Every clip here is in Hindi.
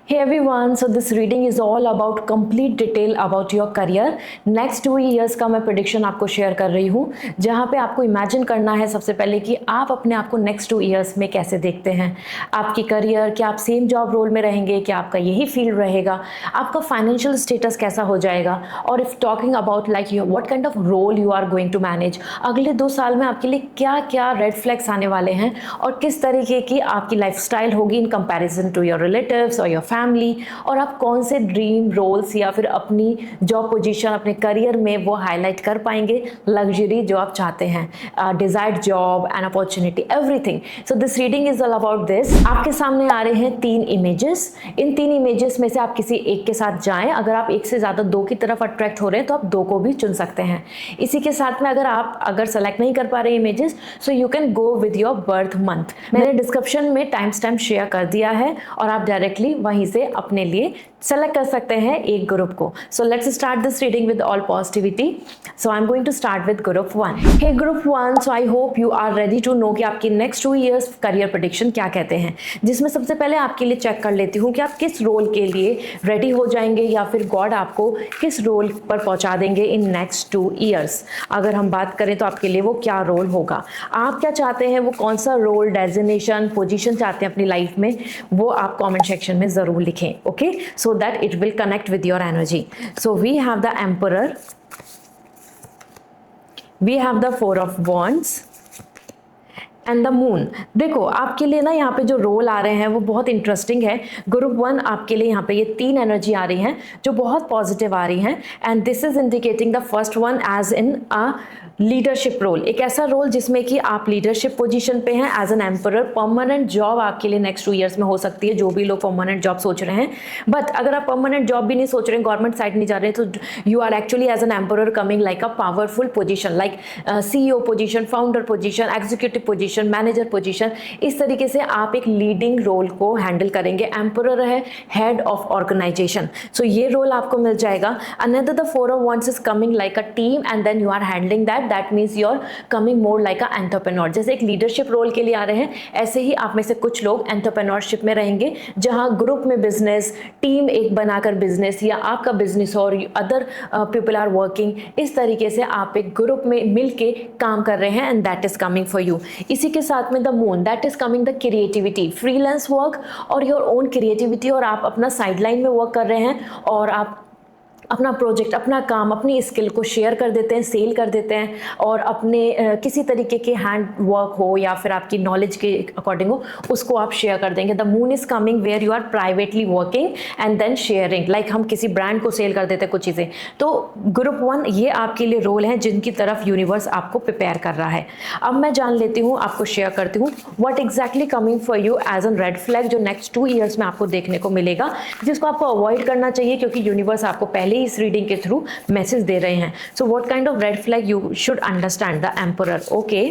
Hey everyone, so this reading is all about complete detail about your career. Next 2 years का मैं prediction आपको share कर रही हूँ, जहाँ पे आपको imagine करना है सबसे पहले कि आप अपने आप को next 2 years में कैसे देखते हैं। आपकी career, क्या आप same job role में रहेंगे, क्या आपका यही field रहेगा, आपका financial status कैसा हो जाएगा, और if talking about like what kind of role you are going to manage, अगले 2 साल में आपके लिए क्या क्या red flags आने वाले हैं और किस तरीके की आपकी lifestyle होगी in comparison to your relatives or your family, और आप कौन से ड्रीम रोल्स या फिर अपनी जॉब पोजीशन अपने करियर में वो हाईलाइट कर पाएंगे, लग्जरी जो आप चाहते हैं, desired job and opportunity, everything. So this reading is all about this. आपके सामने आ रहे हैं 3 इमेजेस। इन 3 इमेजेस में से आप किसी एक के साथ जाएं। अगर आप एक से ज़्यादा 2 की तरफ अट्रैक्ट हो रहे हैं तो आप 2 को भी चुन सकते हैं। इसी के साथ में अगर सेलेक्ट नहीं कर पा रहे images, so you can go with your birth month. मैंने डिस्क्रिप्शन में टाइम स्टैम्प शेयर कर दिया है और आप डायरेक्टली वहीं से अपने लिए सेलेक्ट कर सकते हैं एक ग्रुप को। So let's start this reading with all positivity. So I am going to start with group 1। Hey group 1, so I hope you are ready to know कि आपकी नेक्स्ट 2 years करियर प्रेडिक्शन क्या कहते हैं, जिसमें सबसे पहले आपके लिए चेक कर लेती हूँ कि आप किस रोल के लिए रेडी हो जाएंगे या फिर गॉड आपको किस रोल पर पहुंचा देंगे इन नेक्स्ट 2 years। अगर हम बात करें तो आपके लिए वो क्या रोल होगा, आप क्या चाहते हैं, वो कौन सा रोल, डेजिग्नेशन, पोजीशन चाहते हैं अपनी लाइफ में, वो आप कमेंट सेक्शन में जरूर लिखें। Okay, so that it will connect with your energy. So we have the Emperor, we have the 4 of Wands and the moon. देखो आपके लिए ना यहाँ पे जो रोल आ रहे हैं वो बहुत इंटरेस्टिंग है। ग्रुप 1 आपके लिए यहाँ पे ये 3 एनर्जी आ रही हैं जो बहुत पॉजिटिव आ रही हैं, and this is indicating the first one as in a leadership role. एक ऐसा रोल जिसमें कि आप लीडरशिप पोजीशन पे हैं as an emperor. Permanent job आपके लिए नेक्स्ट 2 years में हो सकती है, जो भी लोग परमानेंट जॉब सोच रहे हैं। बट अगर आप परमानेंट जॉब भी नहीं सोच रहे हैं, गवर्नमेंट साइड नहीं जा रहे हैं, तो you are actually as an emperor coming like a powerful position, like CEO position, founder position, executive position, manager position. इस तरीके से आप एक लीडिंग रोल को हैंडल करेंगे। एम्परर है हेड ऑफ ऑर्गेनाइजेशन, सो ये रोल आपको मिल जाएगा। Another the 4 of Wands is coming like a team and then you are handling that means you are coming more like a entrepreneur. जैसे एक लीडरशिप रोल के लिए आ रहे हैं, ऐसे ही आप में से कुछ लोग एंटरप्रेन्योरशिप में रहेंगे, जहां ग्रुप में बिजनेस, टीम एक बनाकर बिजनेस, या आपका बिजनेस और अदर पीपल आर वर्किंग, इस तरीके से आप एक ग्रुप में मिलके काम कर रहे हैं, and that is coming for you. इसी के साथ में the moon, that is coming the creativity, freelance work और योर ओन क्रिएटिविटी, और आप अपना साइडलाइन में वर्क कर रहे हैं और आप अपना प्रोजेक्ट, अपना काम, अपनी स्किल को शेयर कर देते हैं, सेल कर देते हैं, और अपने किसी तरीके के हैंड वर्क हो या फिर आपकी नॉलेज के अकॉर्डिंग हो, उसको आप शेयर कर देंगे। The moon is coming where you are privately working and then sharing, like हम किसी ब्रांड को सेल कर देते हैं कुछ चीज़ें। तो ग्रुप 1 ये आपके लिए रोल हैं जिनकी तरफ यूनिवर्स आपको प्रिपेयर कर रहा है। अब मैं जान लेती हूँ, आपको शेयर करती हूँ what exactly coming for you as an red flag, जो नेक्स्ट 2 years में आपको देखने को मिलेगा, जिसको आपको अवॉइड करना चाहिए, क्योंकि यूनिवर्स आपको पहले इस रीडिंग के थ्रू मैसेज दे रहे हैं। So what kind of red flag you should understand, the emperor. Okay,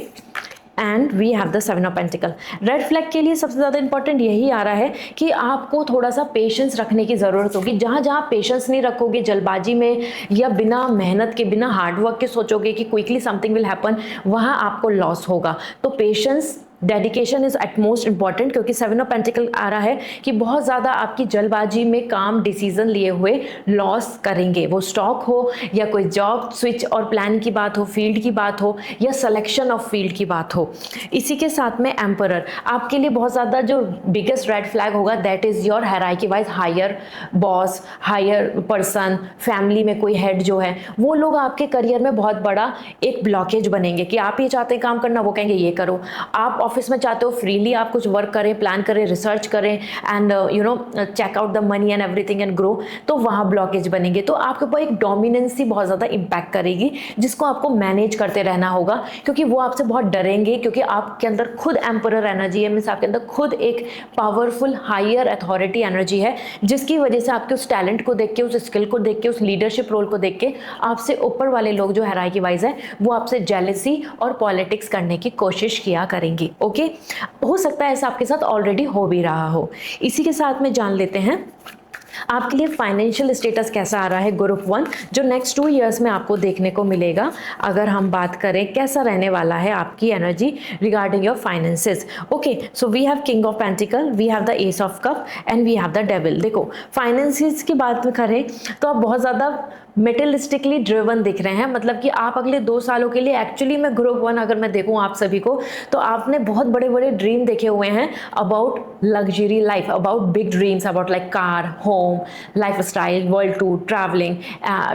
and we have the 7 of Pentacles। Red flag के लिए सबसे ज़्यादा इंपॉर्टेंट यही आ रहा है कि आपको थोड़ा सा पेशेंस रखने की ज़रूरत होगी। जहाँ जहाँ पेशेंस नहीं रखोगे, जल्दबाजी में या बिना मेहनत के, बिना हार्डवर्क के सोचोगे कि क्विकली समथिंग विल हैपन, वहाँ आपको लॉस होगा। तो patience, dedication is eight most important, क्योंकि 7 of Pentacles आ रहा है कि बहुत ज़्यादा आपकी जल्दबाजी में काम डिसीजन लिए हुए लॉस करेंगे। वो स्टॉक हो या कोई जॉब स्विच और प्लान की बात हो, फील्ड की बात हो, या सिलेक्शन ऑफ फील्ड की बात हो। इसी के साथ में एम्परर आपके लिए बहुत ज़्यादा जो बिगेस्ट रेड फ्लैग होगा, that is your hierarchy wise higher boss, higher person, family में कोई हेड जो है, वो लोग आपके करियर में बहुत बड़ा एक ब्लॉकेज बनेंगे कि आप ये चाहते हैं काम करना, वो कहेंगे ये करो। आप ऑफिस में चाहते हो फ्रीली आप कुछ वर्क करें, प्लान करें, रिसर्च करें, and you know check out the money and everything and grow, तो वहाँ ब्लॉकेज बनेंगे। तो आपके ऊपर एक डोमिनेंसी बहुत ज़्यादा इम्पैक्ट करेगी, जिसको आपको मैनेज करते रहना होगा, क्योंकि वो आपसे बहुत डरेंगे, क्योंकि आपके अंदर खुद एम्परर एनर्जी है, मीन्स आपके अंदर खुद एक पावरफुल हायर अथॉरिटी एनर्जी है, जिसकी वजह से आपके उस टैलेंट को देख के, उस स्किल को देख के, उस लीडरशिप रोल को देख के आपसे ऊपर वाले लोग जो हायरार्की वाइज है, वो आपसे जेलसी और पॉलिटिक्स करने की कोशिश किया करेंगी। ओके, हो सकता है ऐसा आपके साथ ऑलरेडी हो भी रहा हो। इसी के साथ में जान लेते हैं आपके लिए फाइनेंशियल स्टेटस कैसा आ रहा है ग्रुप 1, जो नेक्स्ट 2 इयर्स में आपको देखने को मिलेगा। अगर हम बात करें कैसा रहने वाला है आपकी energy regarding your finances. Okay, so we have king of pentacle, we have the ace of cup and we have the devil. देखो फाइनेंसेस की बात करें तो आप बहुत ज़्यादा मेटेरियलिस्टिकली ड्रिवन दिख रहे हैं, मतलब कि आप अगले 2 सालों के लिए एक्चुअली में ग्रुप 1 अगर मैं देखूं आप सभी को, तो आपने बहुत बड़े बड़े ड्रीम देखे हुए हैं about luxury life, about big dreams, about like car, home, life style, world tour, travelling,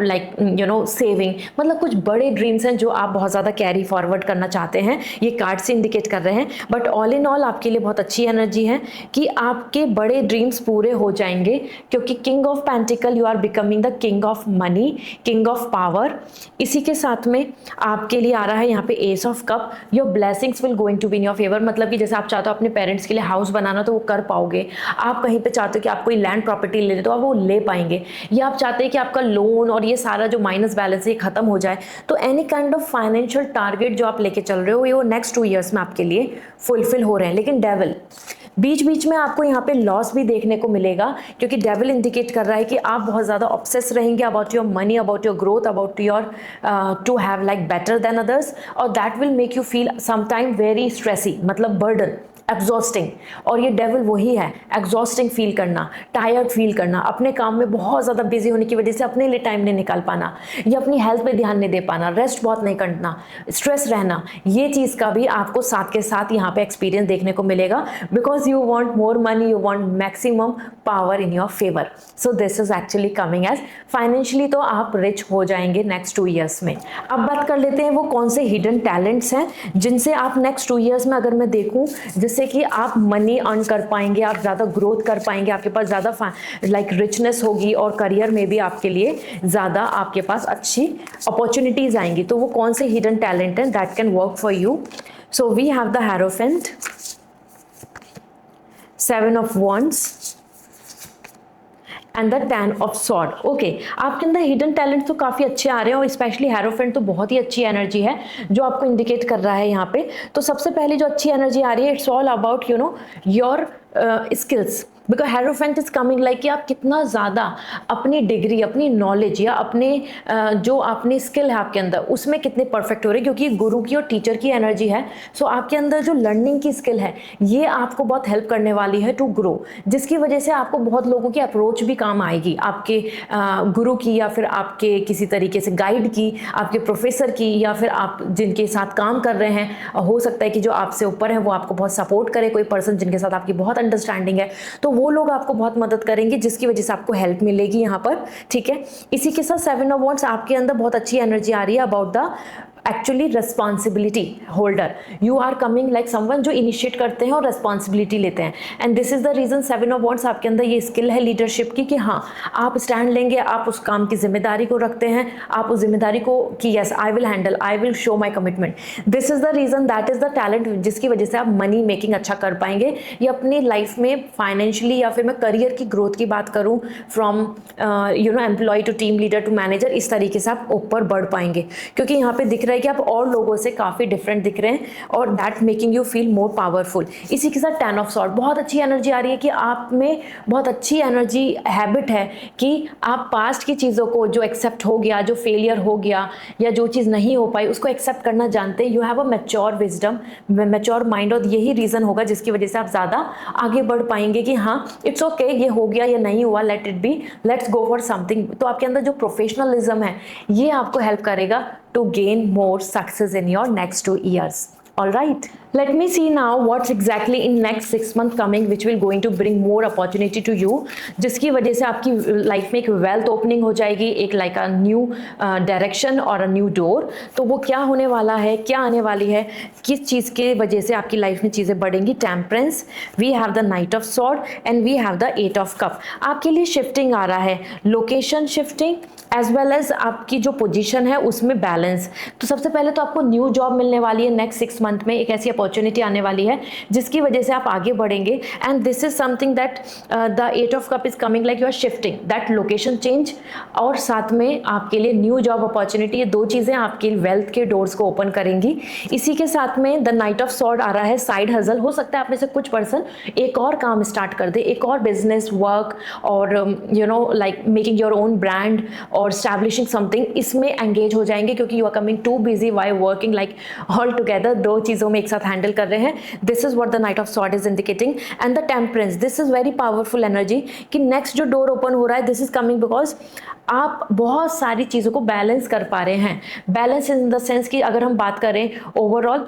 like you no saving, मतलब कुछ बड़े ड्रीम्स हैं जो आप बहुत ज़्यादा कैरी फॉरवर्ड करना चाहते हैं, ये कार्ड से इंडिकेट कर रहे हैं। बट ऑल इन ऑल आपके लिए बहुत अच्छी एनर्जी है कि आपके बड़े ड्रीम्स पूरे हो जाएंगे, क्योंकि king of pentacle you are becoming the king of money, king of power. इसी के साथ में आपके लिए आ रहा है यहाँ पे ace of cup, your blessings will going to be in your favour, मतलब कि जैसे आप चाहते हो अपने पेरेंट्स के लिए हाउस बनाना तो वो कर पाओगे, आप कहीं पे चाहते हो कि आप कोई लैंड प्रॉपर्टी ले तो आप वो ले पाएंगे, या आप चाहते हैं कि आपका लोन और ये सारा जो माइनस बैलेंस है खत्म हो जाए, तो any kind of financial target जो आप लेके चल रहे हो ये वो नेक्स्ट 2 इयर्स में आपके लिए फुलफिल हो रहे हैं। लेकिन डेविल बीच बीच में आपको यहाँ पे लॉस भी देखने को मिलेगा, क्योंकि डेविल इंडिकेट कर रहा है कि आप बहुत ज़्यादा ऑब्सेस रहेंगे about your money, about your growth, about your to have like better than others, और that will make you feel sometime very stressy, मतलब बर्डन, एग्जॉस्टिंग। और ये डेविल वही है, एग्जॉस्टिंग फील करना, टायर्ड फील करना, अपने काम में बहुत ज़्यादा बिजी होने की वजह से अपने लिए टाइम नहीं निकाल पाना, या अपनी हेल्थ पे ध्यान नहीं दे पाना, रेस्ट बहुत नहीं करना, स्ट्रेस रहना, ये चीज़ का भी आपको साथ के साथ यहाँ पे एक्सपीरियंस देखने को मिलेगा, because you want more money, you want maximum power in your favour. So this is actually coming as financially तो आप रिच हो जाएंगे नेक्स्ट 2 इयर्स में। अब बात कर लेते हैं वो कौन से हिडन टैलेंट्स हैं जिनसे आप नेक्स्ट 2 इयर्स में, अगर मैं देखूँ, जिससे कि आप मनी अर्न कर पाएंगे, आप ज़्यादा ग्रोथ कर पाएंगे, आपके पास ज़्यादा लाइक रिचनेस होगी, और करियर में भी आपके लिए ज़्यादा आपके पास अच्छी अपॉर्चुनिटीज़ आएंगी। तो वो कौन से हिडन टैलेंट हैं that can work for you? So we have the hierophant, 7 of wands and the 10 of sword. Okay, आपके अंदर हिडन टैलेंट तो काफ़ी अच्छे आ रहे हैं, और स्पेशली हेरोफेंट तो बहुत ही अच्छी एनर्जी है जो आपको इंडिकेट कर रहा है यहाँ पे। तो सबसे पहले जो अच्छी एनर्जी आ रही है, it's all about you know your skills, because hierophant is coming like कि आप कितना ज़्यादा अपनी डिग्री, अपनी नॉलेज, या अपने जो अपनी स्किल है आपके अंदर उसमें कितने परफेक्ट हो रहे हैं, क्योंकि गुरु की और टीचर की एनर्जी है। सो आपके अंदर जो लर्निंग की स्किल है ये आपको बहुत हेल्प करने वाली है टू ग्रो, जिसकी वजह से आपको बहुत लोगों की अप्रोच भी काम आएगी, आपके गुरु की, या फिर आपके किसी तरीके से गाइड की, आपके प्रोफेसर की, या फिर आप जिनके साथ काम कर रहे हैं, हो सकता है कि जो आपसे ऊपर है वो आपको बहुत सपोर्ट करे, कोई पर्सन जिनके साथ आपकी बहुत अंडरस्टैंडिंग है, तो वो लोग आपको बहुत मदद करेंगे, जिसकी वजह से आपको हेल्प मिलेगी यहाँ पर। ठीक है, इसी के साथ 7 ऑफ वॉन्ड्स, आपके अंदर बहुत अच्छी एनर्जी आ रही है about the actually responsibility holder, you are coming like someone जो इनिशिएट करते हैं और रेस्पॉन्सिबिलिटी लेते हैं, and this is the reason 7 of wands आपके अंदर ये स्किल है लीडरशिप की, कि हाँ आप स्टैंड लेंगे, आप उस काम की जिम्मेदारी को रखते हैं, आप उस जिम्मेदारी को कि yes I will handle, I will show my commitment. This is the reason, that is the talent जिसकी वजह से आप मनी मेकिंग अच्छा कर पाएंगे, या अपनी लाइफ में फाइनेंशियली, या फिर मैं करियर की ग्रोथ की बात करूँ, from you know employ to team leader to manager, इस तरीके से आप ऊपर बढ़ पाएंगे, क्योंकि यहाँ पे दिख रहा है कि आप और लोगों से काफ़ी डिफरेंट दिख रहे हैं, और that making you feel more powerful. इसी के साथ 10 ऑफ सॉर्ड, बहुत अच्छी एनर्जी आ रही है कि आप में बहुत अच्छी एनर्जी हैबिट है कि आप पास्ट की चीज़ों को जो एक्सेप्ट हो गया, जो फेलियर हो गया, या जो चीज़ नहीं हो पाई उसको एक्सेप्ट करना जानते हैं। You have a mature wisdom, mature mind, और यही रीज़न होगा जिसकी वजह से आप ज़्यादा आगे बढ़ पाएंगे कि हाँ इट्स ओके, ये हो गया या नहीं हुआ, let it be, let's go for something. तो आपके अंदर जो प्रोफेशनलिज्म है ये आपको हेल्प करेगा to gain more success in your next 2 years. All right, let me see now what's exactly in next 6 months coming which will going to bring more opportunity to you, जिसकी वजह से आपकी लाइफ में एक वेल्थ ओपनिंग हो जाएगी, एक लाइक अ न्यू डायरेक्शन और अ न्यू डोर। तो वो क्या होने वाला है, क्या आने वाली है, किस चीज़ के वजह से आपकी लाइफ में चीज़ें बढ़ेंगी? Temperance, we have the knight of sword and we have the 8 of cup. आपके लिए शिफ्टिंग आ रहा है, location shifting as well as आपकी जो पोजीशन है उसमें बैलेंस। तो सबसे पहले तो आपको न्यू जॉब मिलने वाली है नेक्स्ट 6 मंथ में, एक ऐसी अपॉर्चुनिटी आने वाली है जिसकी वजह से आप आगे बढ़ेंगे। And this is something that the 8 of cup is coming like you are shifting that location change, और साथ में आपके लिए न्यू जॉब अपॉर्चुनिटी, ये दो चीज़ें आपके वेल्थ के डोर्स को ओपन करेंगी। इसी के साथ में द नाइट ऑफ सॉर्ड आ रहा है, साइड हसल। हो सकता है आप में से कुछ पर्सन एक और काम स्टार्ट कर दे, एक और बिजनेस वर्क, और you know like making your own brand और स्टैब्लिशिंग समथिंग, इसमें एंगेज हो जाएंगे क्योंकि you are coming to busy by working like all together, दो चीज़ों में एक साथ हैंडल कर रहे हैं। This is what the knight of sword is indicating. And the temperance, this is very powerful energy कि नेक्स्ट जो डोर ओपन हो रहा है, दिस इज कमिंग बिकॉज आप बहुत सारी चीज़ों को बैलेंस कर पा रहे हैं। बैलेंस इन द सेंस कि अगर हम बात करें ओवरऑल,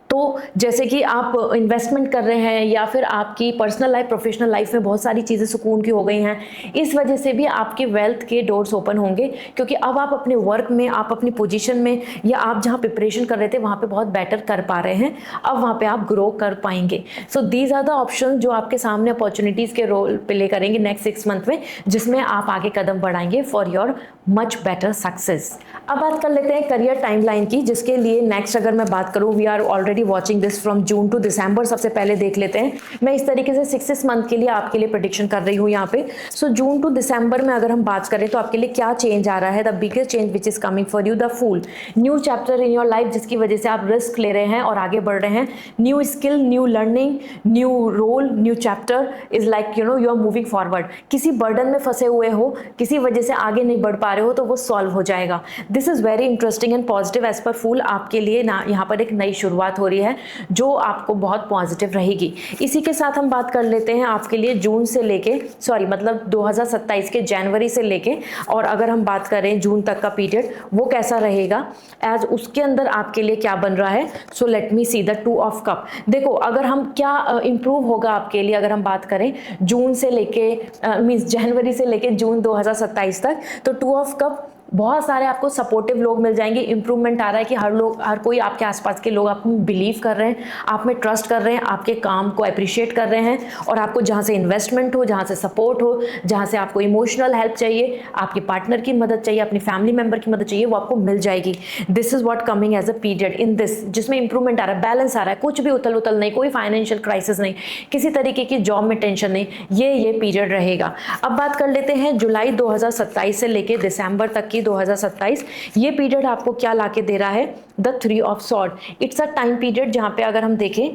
तो जैसे कि आप इन्वेस्टमेंट कर रहे हैं या फिर आपकी पर्सनल लाइफ प्रोफेशनल लाइफ में बहुत सारी चीज़ें सुकून की हो गई हैं, इस वजह से भी आपके वेल्थ के डोर्स ओपन होंगे क्योंकि अब आप अपने वर्क में, आप अपनी पोजीशन में, या आप जहां प्रिपरेशन कर रहे थे वहां पे बहुत बेटर कर पा रहे हैं, अब वहां पे आप ग्रो कर पाएंगे। So these are the option जो आपके सामने अपॉर्चुनिटीज़ के रोल प्ले करेंगे नेक्स्ट 6 मंथ में, जिसमें आप आगे कदम बढ़ाएंगे for your much better success. अब बात कर लेते हैं करियर टाइमलाइन की, जिसके लिए नेक्स्ट अगर मैं बात करूँ, we are already watching this from June to December. सबसे पहले देख लेते हैं, मैं इस तरीके से 6 मंथ के लिए आपके लिए प्रेडिक्शन कर रही हूँ यहाँ पे। सो जून टू दिसंबर में अगर हम बात करें तो आपके लिए क्या चेंज आ रहा है, the biggest change which is coming for you, the fool, new chapter in your life, जिसकी वजह से आप रिस्क ले रहे हैं और आगे बढ़ रहे हैं। New skill, new learning, new role, new chapter is like you know you are moving forward. किसी बर्डन में फंसे हुए हो, किसी वजह से आगे नहीं बढ़ पा रहे हो, तो वो सॉल्व हो जाएगा। This is very interesting and positive as powerful. आपके लिए ना यहाँ पर एक नई शुरुआत हो रही है जो आपको बहुत पॉजिटिव रहेगी। इसी के साथ हम बात कर लेते हैं आपके लिए जून से लेके, सॉरी मतलब 2027 के जनवरी से लेके, और अगर हम बात करें जून तक का पीरियड वो कैसा रहेगा, एज उसके अंदर आपके लिए क्या बन रहा है। So let me see the 2 of cup. देखो अगर हम क्या इंप्रूव होगा आपके लिए, अगर हम बात करें जून से लेके मीन्स जनवरी से लेके जून 2027 तक, तो 2 ऑफ कप, बहुत सारे आपको सपोर्टिव लोग मिल जाएंगे। इंप्रूवमेंट आ रहा है कि हर कोई आपके आसपास के लोग आपको बिलीव कर रहे हैं, आप में ट्रस्ट कर रहे हैं, आपके काम को अप्रिशिएट कर रहे हैं, और आपको जहाँ से इन्वेस्टमेंट हो, जहाँ से सपोर्ट हो, जहाँ से आपको इमोशनल हेल्प चाहिए, आपके पार्टनर की मदद चाहिए, अपनी फैमिली मेंबर की मदद चाहिए, वो आपको मिल जाएगी। This is what coming as a period in this, जिसमें इंप्रूवमेंट आ रहा है, बैलेंस आ रहा है, कुछ भी उथल उथल नहीं, कोई फाइनेंशियल क्राइसिस नहीं, किसी तरीके की जॉब में टेंशन नहीं, ये पीरियड रहेगा। अब बात कर लेते हैं जुलाई 2027 से लेके दिसंबर तक की 2027, ये पीरियड आपको क्या लाके दे रहा है, the 3 of sword. It's a time period जहां पे अगर हम देखें,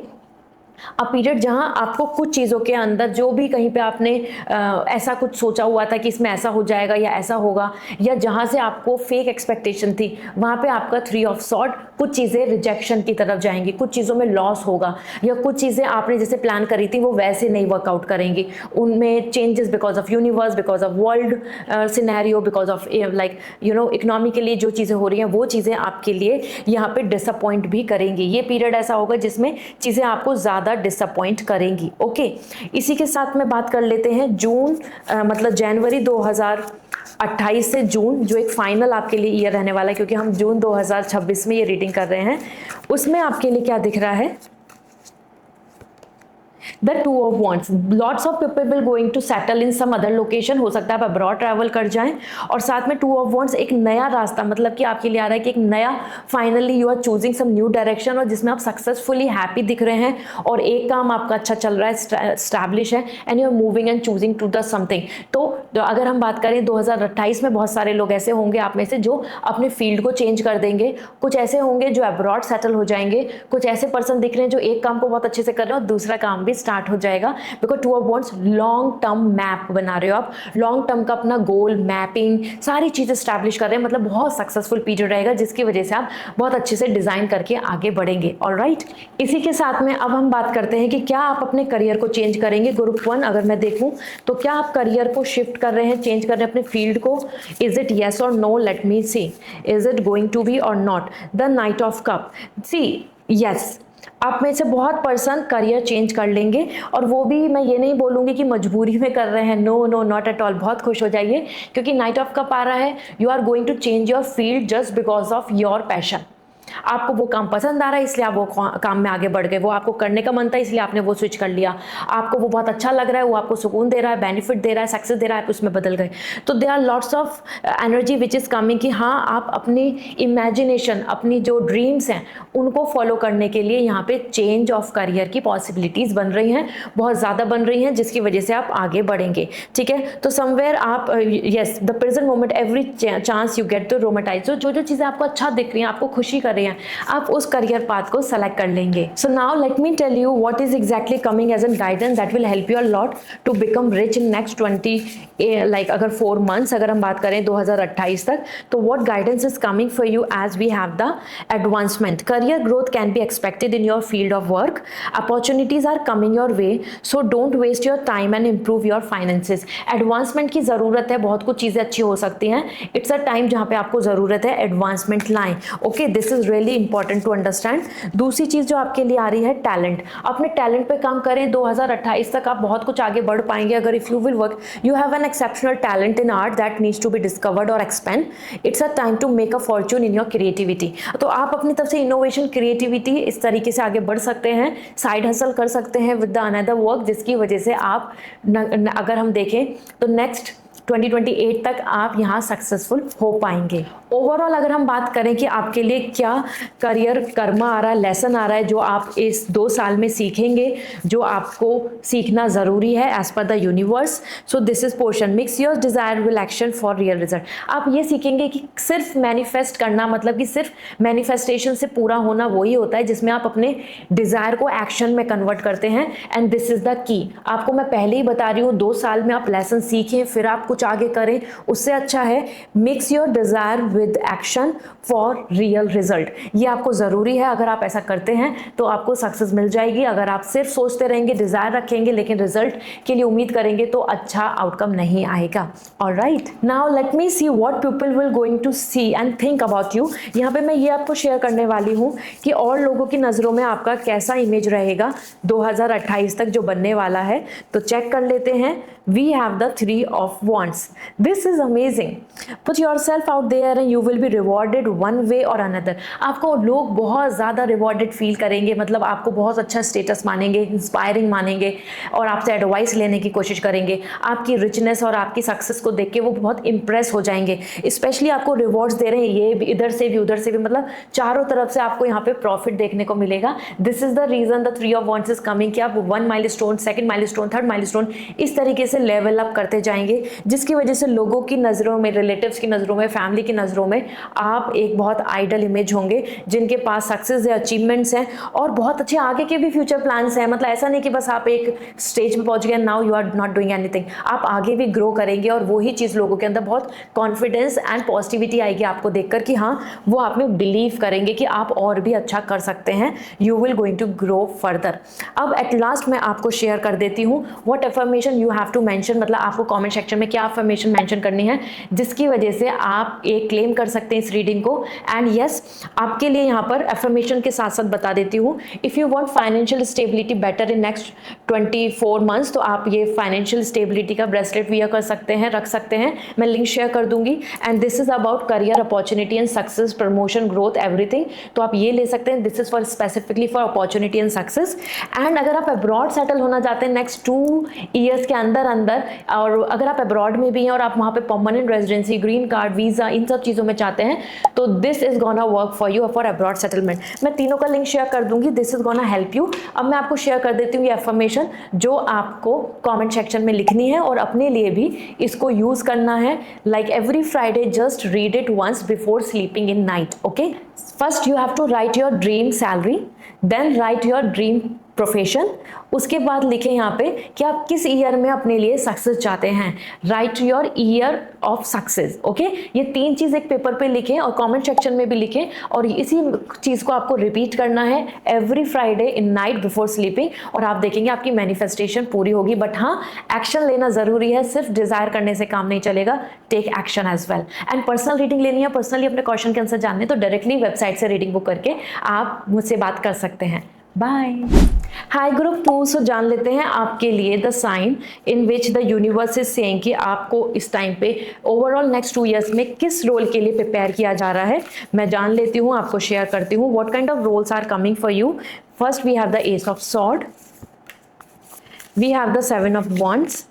अब पीरियड जहां आपको कुछ चीज़ों के अंदर जो भी कहीं पे आपने ऐसा कुछ सोचा हुआ था कि इसमें ऐसा हो जाएगा या ऐसा होगा, या जहां से आपको फेक एक्सपेक्टेशन थी, वहां पे आपका 3 ऑफ सॉर्ड, कुछ चीज़ें रिजेक्शन की तरफ जाएंगी, कुछ चीज़ों में लॉस होगा, या कुछ चीज़ें आपने जैसे प्लान करी थी वो वैसे नहीं वर्कआउट करेंगी, उनमें changes because of universe, because of world scenario, because of like you no economy के लिए जो चीज़ें हो रही हैं वो चीज़ें आपके लिए यहाँ पे डिसअपॉइंट भी करेंगी। ये पीरियड ऐसा होगा जिसमें चीज़ें आपको ज़्यादा डिसअपॉइंट करेंगी। ओके, इसी के साथ में बात कर लेते हैं जून मतलब जनवरी 2028 से जून, जो एक फाइनल आपके लिए ईयर रहने वाला है, क्योंकि हम जून 2026 में ये रीडिंग कर रहे हैं, उसमें आपके लिए क्या दिख रहा है, the 2 of wands. Lots of people will going to settle in some other location, हो सकता है आप अब्रॉड ट्रैवल कर जाएं, और साथ में 2 ऑफ वॉन्ड्स एक नया रास्ता, मतलब कि आपके लिए आ रहा है कि एक नया finally you are choosing some new direction, और जिसमें आप सक्सेसफुली हैप्पी दिख रहे हैं, और एक काम आपका अच्छा चल रहा है, स्टैब्लिश है, and you are moving and choosing to the something. तो अगर हम बात करें 2028 में बहुत सारे लोग ऐसे होंगे आप में से जो अपने फील्ड को चेंज कर देंगे, कुछ ऐसे होंगे जो अब्रॉड सेटल हो जाएंगे, कुछ ऐसे पर्सन दिख रहे हैं जो एक काम को बहुत अच्छे से कर रहे हैं और दूसरा काम भी स्टार्ट हो जाएगा, because 2 of wands long term map बना रहे हो आप, लॉन्ग टर्म का अपना गोल मैपिंग सारी चीजें स्टैब्लिश कर रहे हैं, मतलब बहुत सक्सेसफुल पीरियड रहेगा जिसकी वजह से आप बहुत अच्छे से डिजाइन करके आगे बढ़ेंगे। ऑलराइट, इसी के साथ में अब हम बात करते हैं कि क्या आप अपने करियर को चेंज करेंगे। ग्रुप 1 अगर मैं देखूं तो क्या आप करियर को शिफ्ट कर रहे हैं, चेंज कर रहे हैं अपने फील्ड को, इज इट येस और no, let me see, is it going to be और not. The knight of cups, see yes, आप में से बहुत पर्सन करियर चेंज कर लेंगे, और वो भी मैं ये नहीं बोलूँगी कि मजबूरी में कर रहे हैं, no no not at all, बहुत खुश हो जाइए क्योंकि नाइट ऑफ कप आ रहा है, you are going to change your field just because of your passion. आपको वो काम पसंद आ रहा है इसलिए आप वो काम में आगे बढ़ गए, वो आपको करने का मन था इसलिए आपने वो स्विच कर लिया, आपको वो बहुत अच्छा लग रहा है, वो आपको सुकून दे रहा है, बेनिफिट दे रहा है, सक्सेस दे रहा है, आप उसमें बदल गए। तो they are lots of energy which is coming कि हाँ आप अपनी इमेजिनेशन, अपनी जो ड्रीम्स हैं उनको फॉलो करने के लिए यहाँ पे चेंज ऑफ करियर की पॉसिबिलिटीज़ बन रही हैं, बहुत ज़्यादा बन रही हैं, जिसकी वजह से आप आगे बढ़ेंगे। ठीक है, तो समवेयर आप yes the present moment every chance you get to romanticize, जो जो चीज़ें आपको अच्छा दिख रही हैं, आपको खुशी कर रही हैं, आप उस करियर पाथ को सेलेक्ट कर लेंगे। So now let me tell you what is exactly coming as an guidance that will help you a lot to become rich in next 20 like अगर 4 मंथ्स अगर हम बात करें 2028 तक, तो what guidance is coming for you as we have the advancement. Career growth can be expected in your field of work, opportunities are coming your way, so don't waste your time and improve your finances. Advancement की ज़रूरत है, बहुत कुछ चीज़ें अच्छी हो सकती हैं, इट्स अ टाइम जहाँ पे आपको ज़रूरत है एडवांसमेंट लाएं। Okay, this is really important to understand. दूसरी चीज़ जो आपके लिए आ रही है टैलेंट, अपने टैलेंट पे काम करें, 2028 तक आप बहुत कुछ आगे बढ़ पाएंगे अगर if you will work, you have an exceptional talent in art that needs to be discovered और expand, it's a time to make a fortune in your creativity. तो आप अपनी तरफ से इनोवेशन, क्रिएटिविटी इस तरीके से आगे बढ़ सकते हैं, साइड हसल कर सकते हैं विद द अनदर वर्क, जिसकी वजह से आप अगर हम देखें तो नेक्स्ट 2028 तक आप यहाँ सक्सेसफुल हो पाएंगे। ओवरऑल अगर हम बात करें कि आपके लिए क्या करियर कर्मा आ रहा है, लेसन आ रहा है जो आप इस 2 साल में सीखेंगे, जो आपको सीखना ज़रूरी है as per the universe, so this is portion mix your desire will action for real result. आप ये सीखेंगे कि सिर्फ मैनिफेस्ट करना, मतलब कि सिर्फ मैनिफेस्टेशन से पूरा होना वही होता है जिसमें आप अपने डिज़ायर को एक्शन में कन्वर्ट करते हैं, and this is the key. आपको मैं पहले ही बता रही हूँ 2 साल में आप लेसन सीखें फिर आप कुछ आगे करें, उससे अच्छा है mix your Dzire with action for real result. ये आपको ज़रूरी है, अगर आप ऐसा करते हैं तो आपको सक्सेस मिल जाएगी। अगर आप सिर्फ सोचते रहेंगे, डिज़ायर रखेंगे लेकिन रिजल्ट के लिए उम्मीद करेंगे तो अच्छा आउटकम नहीं आएगा। Alright, now let me see what people will going to see and think about you. यहाँ पे मैं ये आपको शेयर करने वाली हूँ कि और लोगों की नज़रों में आपका कैसा इमेज रहेगा 2028 तक जो बनने वाला है। तो चेक कर लेते हैं। We have the 3 of Wands. This is amazing. Put yourself out there and you will be rewarded one way or another. आपको लोग बहुत ज़्यादा रिवॉर्डेड फील करेंगे, मतलब आपको बहुत अच्छा स्टेटस मानेंगे, इंस्पायरिंग मानेंगे और आपसे एडवाइस लेने की कोशिश करेंगे। आपकी रिचनेस और आपकी सक्सेस को देख के वो बहुत इंप्रेस हो जाएंगे। स्पेशली आपको रिवॉर्ड्स दे रहे हैं, ये भी इधर से भी उधर से भी, मतलब चारों तरफ से आपको यहाँ पे प्रॉफिट देखने को मिलेगा। This is the reason the 3 of Wands is coming कि आप 1 milestone, 2nd milestone, 3rd milestone इस तरीके से लेवल अप करते जाएंगे, जिसकी वजह से लोगों की नज़रों में, रिलेटिव्स की नज़रों में, फैमिली की नज़रों में आप एक बहुत आइडल इमेज होंगे जिनके पास सक्सेस है, अचीवमेंट्स हैं और बहुत अच्छे आगे के भी फ्यूचर प्लान्स हैं। मतलब ऐसा नहीं कि बस आप एक स्टेज में पहुंच गए, now you are not doing anything. आप आगे भी ग्रो करेंगे और वही चीज़ लोगों के अंदर बहुत कॉन्फिडेंस एंड पॉजिटिविटी आएगी आपको देखकर कि हाँ, वो आप में बिलीव करेंगे कि आप और भी अच्छा कर सकते हैं। You will going to grow further. अब एट लास्ट मैं आपको शेयर कर देती हूँ what affirmation you have to mention, मतलब आपको कमेंट सेक्शन में क्या अफर्मेशन मेंशन करनी है जिसकी वजह से आप एक क्लेम कर सकते हैं इस रीडिंग को। एंड यस, आपके लिए यहाँ पर अफर्मेशन के साथ साथ बता देती हूँ, if you want financial stability better in next 24 months, तो आप ये फाइनेंशियल स्टेबिलिटी का ब्रेसलेट वियर कर सकते हैं, रख सकते हैं। मैं लिंक शेयर कर दूंगी। And this is about career opportunity and success, promotion, growth, everything. तो आप ये ले सकते हैं। This is for specifically for opportunity and success. And अगर आप अब्रॉड सेटल होना चाहते हैं नेक्स्ट 2 ईयर्स के अंदर अंदर, और अगर आप अब्रॉड में भी हैं और आप वहाँ पे permanent residency, green card, visa, इन सब चीज़ों में चाहते हैं, तो this is gonna work for you for abroad settlement. मैं तीनों का लिंक शेयर कर दूंगी। This is gonna help you. अब मैं आपको शेयर कर देती हूँ ये अफर्मेशन जो आपको कमेंट सेक्शन में लिखनी है और अपने लिए भी इसको यूज़ करना है। Like every Friday just read it once before sleeping in night. Okay, first you have to write your dream salary, then write your dream profession, उसके बाद लिखें यहाँ पे कि आप किस ईयर में अपने लिए सक्सेस चाहते हैं। Right your year of success. Okay, ये 3 चीज़ एक पेपर पे लिखें और कमेंट सेक्शन में भी लिखें और इसी चीज़ को आपको रिपीट करना है every Friday in night before sleeping, और आप देखेंगे आपकी मैनिफेस्टेशन पूरी होगी। बट हाँ, एक्शन लेना ज़रूरी है, सिर्फ डिज़ायर करने से काम नहीं चलेगा। Take action as well. And personal reading लेनी है, पर्सनली अपने क्वेश्चन के आंसर जानने, तो डायरेक्टली वेबसाइट से रीडिंग बुक करके आप मुझसे बात कर सकते हैं। बाय। हाय ग्रुप 2, सो जान लेते हैं आपके लिए the sign in which the universe is saying कि आपको इस टाइम पे ओवरऑल नेक्स्ट 2 इयर्स में किस रोल के लिए प्रिपेयर किया जा रहा है। मैं जान लेती हूँ, आपको शेयर करती हूँ what kind of roles are coming for you. First we have the ace of sword, we have the 7 of wands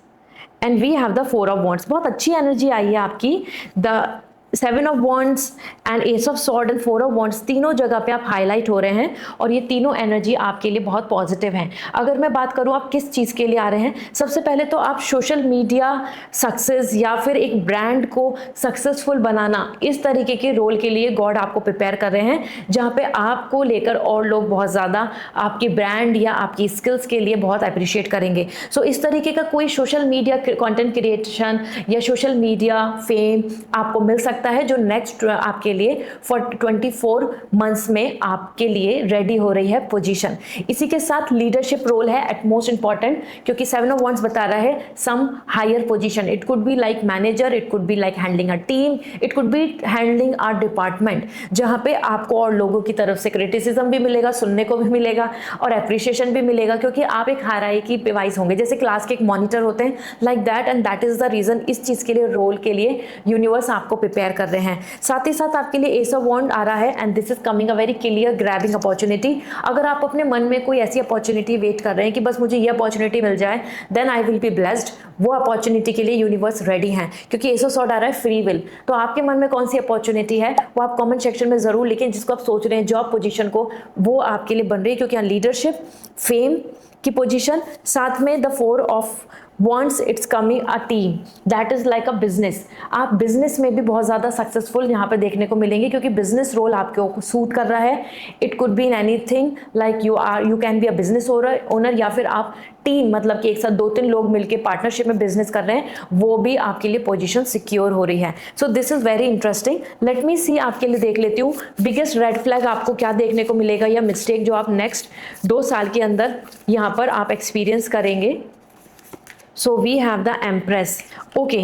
and we have the 4 of wands. बहुत अच्छी एनर्जी आई है आपकी। The 7 of wands and ace of sword and 4 of wands तीनों जगह पे आप हाईलाइट हो रहे हैं और ये तीनों एनर्जी आपके लिए बहुत पॉजिटिव हैं। अगर मैं बात करूँ आप किस चीज़ के लिए आ रहे हैं, सबसे पहले तो आप सोशल मीडिया सक्सेस या फिर एक ब्रांड को सक्सेसफुल बनाना, इस तरीके के रोल के लिए गॉड आपको प्रिपेयर कर रहे हैं, जहाँ पे आपको लेकर और लोग बहुत ज़्यादा आपकी ब्रांड या आपकी स्किल्स के लिए बहुत अप्रिशिएट करेंगे। सो इस तरीके का कोई सोशल मीडिया कंटेंट क्रिएशन या सोशल मीडिया फेम आपको मिल सकता है, जो नेक्स्ट आपके लिए फॉर 24 मंथ्स में आपके लिए रेडी हो रही है पोजीशन। इसी के साथ लीडरशिप रोल है एट मोस्ट इंपॉर्टेंट, क्योंकि 7 ऑफ वॉन्ड्स बता रहा है some higher position. It could be like manager, it could be like handling a team, it could be handling a department, जहां पे आपको और लोगों की तरफ से क्रिटिसिज्म भी मिलेगा, सुनने को भी मिलेगा और अप्रिशिएशन भी मिलेगा, क्योंकि आप एक हायरार्की पे वाइज होंगे, जैसे क्लास के एक मॉनिटर होते हैं, like that. And that is the reason इस चीज के लिए रोल के लिए यूनिवर्स आपको प्रिपेयर कर रहे हैं। साथ ही साथ आपके लिए एस ऑफ वॉन्ड आ रहा है and this is coming a very clear grabbing opportunity. अगर आप अपने मन में कोई ऐसी अपॉर्चुनिटी वेट कर रहे हैं कि बस मुझे ये अपॉर्चुनिटी मिल जाए then I will be blessed, वो अपॉर्चुनिटी के लिए यूनिवर्स रेडी है, क्योंकि एस ऑफ सॉर्ड आ रहा है फ्री विल। तो आपके मन में कौन सी अपॉर्चुनिटी है वो आप कमेंट सेक्शन में जरूर लिखें, जिसको आप सोच रहे हैं जॉब पोजीशन को, वो आपके लिए बन रही है, क्योंकि यहाँ लीडरशिप फेम की पोजीशन, साथ में the 4 of wants, it's coming a team, that is like a business. आप बिजनेस में भी बहुत ज़्यादा सक्सेसफुल यहाँ पे देखने को मिलेंगे, क्योंकि बिजनेस रोल आपको सूट कर रहा है। It could be in anything like you can be a business owner, या फिर आप टीम, मतलब कि एक साथ 2-3 लोग मिलकर पार्टनरशिप में बिजनेस कर रहे हैं, वो भी आपके लिए पोजीशन सिक्योर हो रही है। So this is very interesting. Let me see, आपके लिए देख लेती हूँ बिगेस्ट रेड फ्लैग आपको क्या देखने को मिलेगा, या मिस्टेक जो आप नेक्स्ट 2 साल के अंदर यहाँ पर आप एक्सपीरियंस करेंगे। So we have the empress. Okay,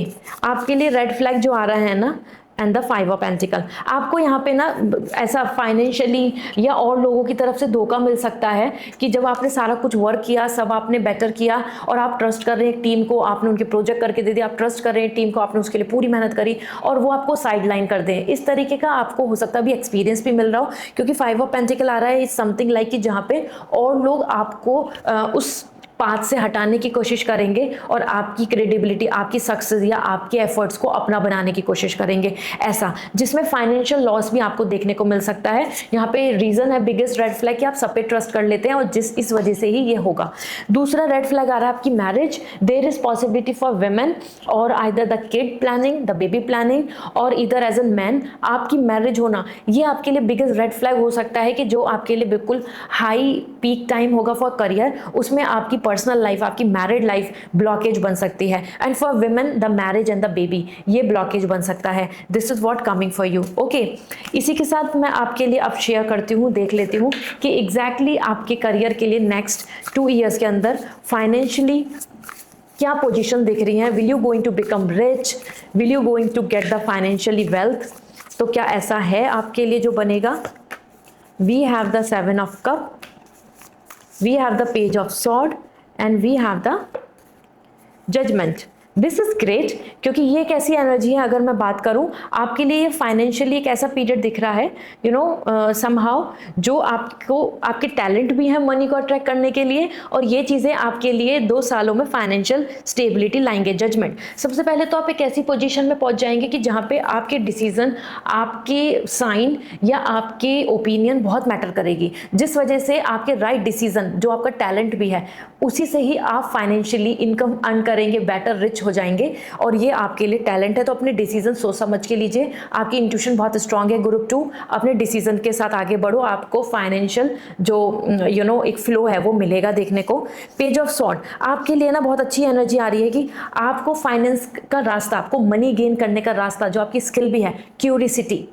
आपके लिए रेड फ्लैग जो आ रहा है ना, एंड द 5 ऑफ पेंटिकल, आपको यहाँ पे ना ऐसा फाइनेंशियली या और लोगों की तरफ से धोखा मिल सकता है कि जब आपने सारा कुछ वर्क किया, सब आपने बेटर किया और आप ट्रस्ट कर रहे हैं टीम को, आपने उनके प्रोजेक्ट करके दे दिया, आप ट्रस्ट कर रहे हैं टीम को, आपने उसके लिए पूरी मेहनत करी और वो आपको साइड लाइन कर दें। इस तरीके का आपको हो सकता है अभी एक्सपीरियंस भी मिल रहा हो, क्योंकि 5 ऑफ पेंटिकल आ रहा है इज समथिंग लाइक कि जहाँ पे और लोग आपको उस पाथ से हटाने की कोशिश करेंगे और आपकी क्रेडिबिलिटी, आपकी सक्सेस या आपके एफर्ट्स को अपना बनाने की कोशिश करेंगे, ऐसा, जिसमें फाइनेंशियल लॉस भी आपको देखने को मिल सकता है। यहाँ पे रीजन है बिगेस्ट रेड फ्लैग कि आप सब पे ट्रस्ट कर लेते हैं और इस वजह से ही ये होगा। दूसरा रेड फ्लैग आ रहा है आपकी marriage. There is possibility for women और either the kid planning, the baby planning, और इधर एज एन मैन आपकी मैरिज होना, ये आपके लिए बिगेस्ट रेड फ्लैग हो सकता है कि जो आपके लिए बिल्कुल हाई पीक टाइम होगा फॉर करियर, उसमें आपकी पर्सनल लाइफ, आपकी मैरिड लाइफ ब्लॉकेज बन सकती है। And for women the marriage and the baby, ये ब्लॉकेज बन सकता है। This is what coming for you. Okay, इसी के साथ मैं आपके लिए अब शेयर करती हूँ, देख लेती हूँ कि एग्जैक्टली आपके करियर के लिए नेक्स्ट 2 इयर्स के अंदर फाइनेंशियली क्या पोजीशन दिख रही है। Will you going to become rich, will you going to get the financially wealth, तो क्या ऐसा है आपके लिए जो बनेगा। We have the 7 of cup, we have the page of sword and we have the judgment. This is great, क्योंकि ये एक ऐसी एनर्जी है, अगर मैं बात करूं आपके लिए, ये फाइनेंशियली एक ऐसा पीरियड दिख रहा है यू नो समहाउ, जो आपको आपके टैलेंट भी है मनी को अट्रैक्ट करने के लिए, और ये चीज़ें आपके लिए 2 सालों में फाइनेंशियल स्टेबिलिटी लाएंगे। जजमेंट, सबसे पहले तो आप एक ऐसी पोजीशन में पहुंच जाएंगे कि जहां पे आपके डिसीजन, आपके साइन या आपके ओपिनियन बहुत मैटर करेगी, जिस वजह से आपके राइट डिसीजन, जो आपका टैलेंट भी है, उसी से ही आप फाइनेंशियली इनकम अर्न करेंगे, बेटर रिच हो जाएंगे, और ये आपके लिए टैलेंट है। तो अपने डिसीजन सोच समझ के लीजिए, आपकी इंट्यूशन बहुत स्ट्रांग है। ग्रुप 2, अपने डिसीजन के साथ आगे बढ़ो, आपको फाइनेंशियल जो एक फ्लो है वो मिलेगा देखने को। पेज ऑफ सॉर्ड आपके लिए ना बहुत अच्छी एनर्जी आ रही है कि आपको फाइनेंस का रास्ता, आपको मनी गेन करने का रास्ता, जो आपकी स्किल भी है, क्यूरियोसिटी,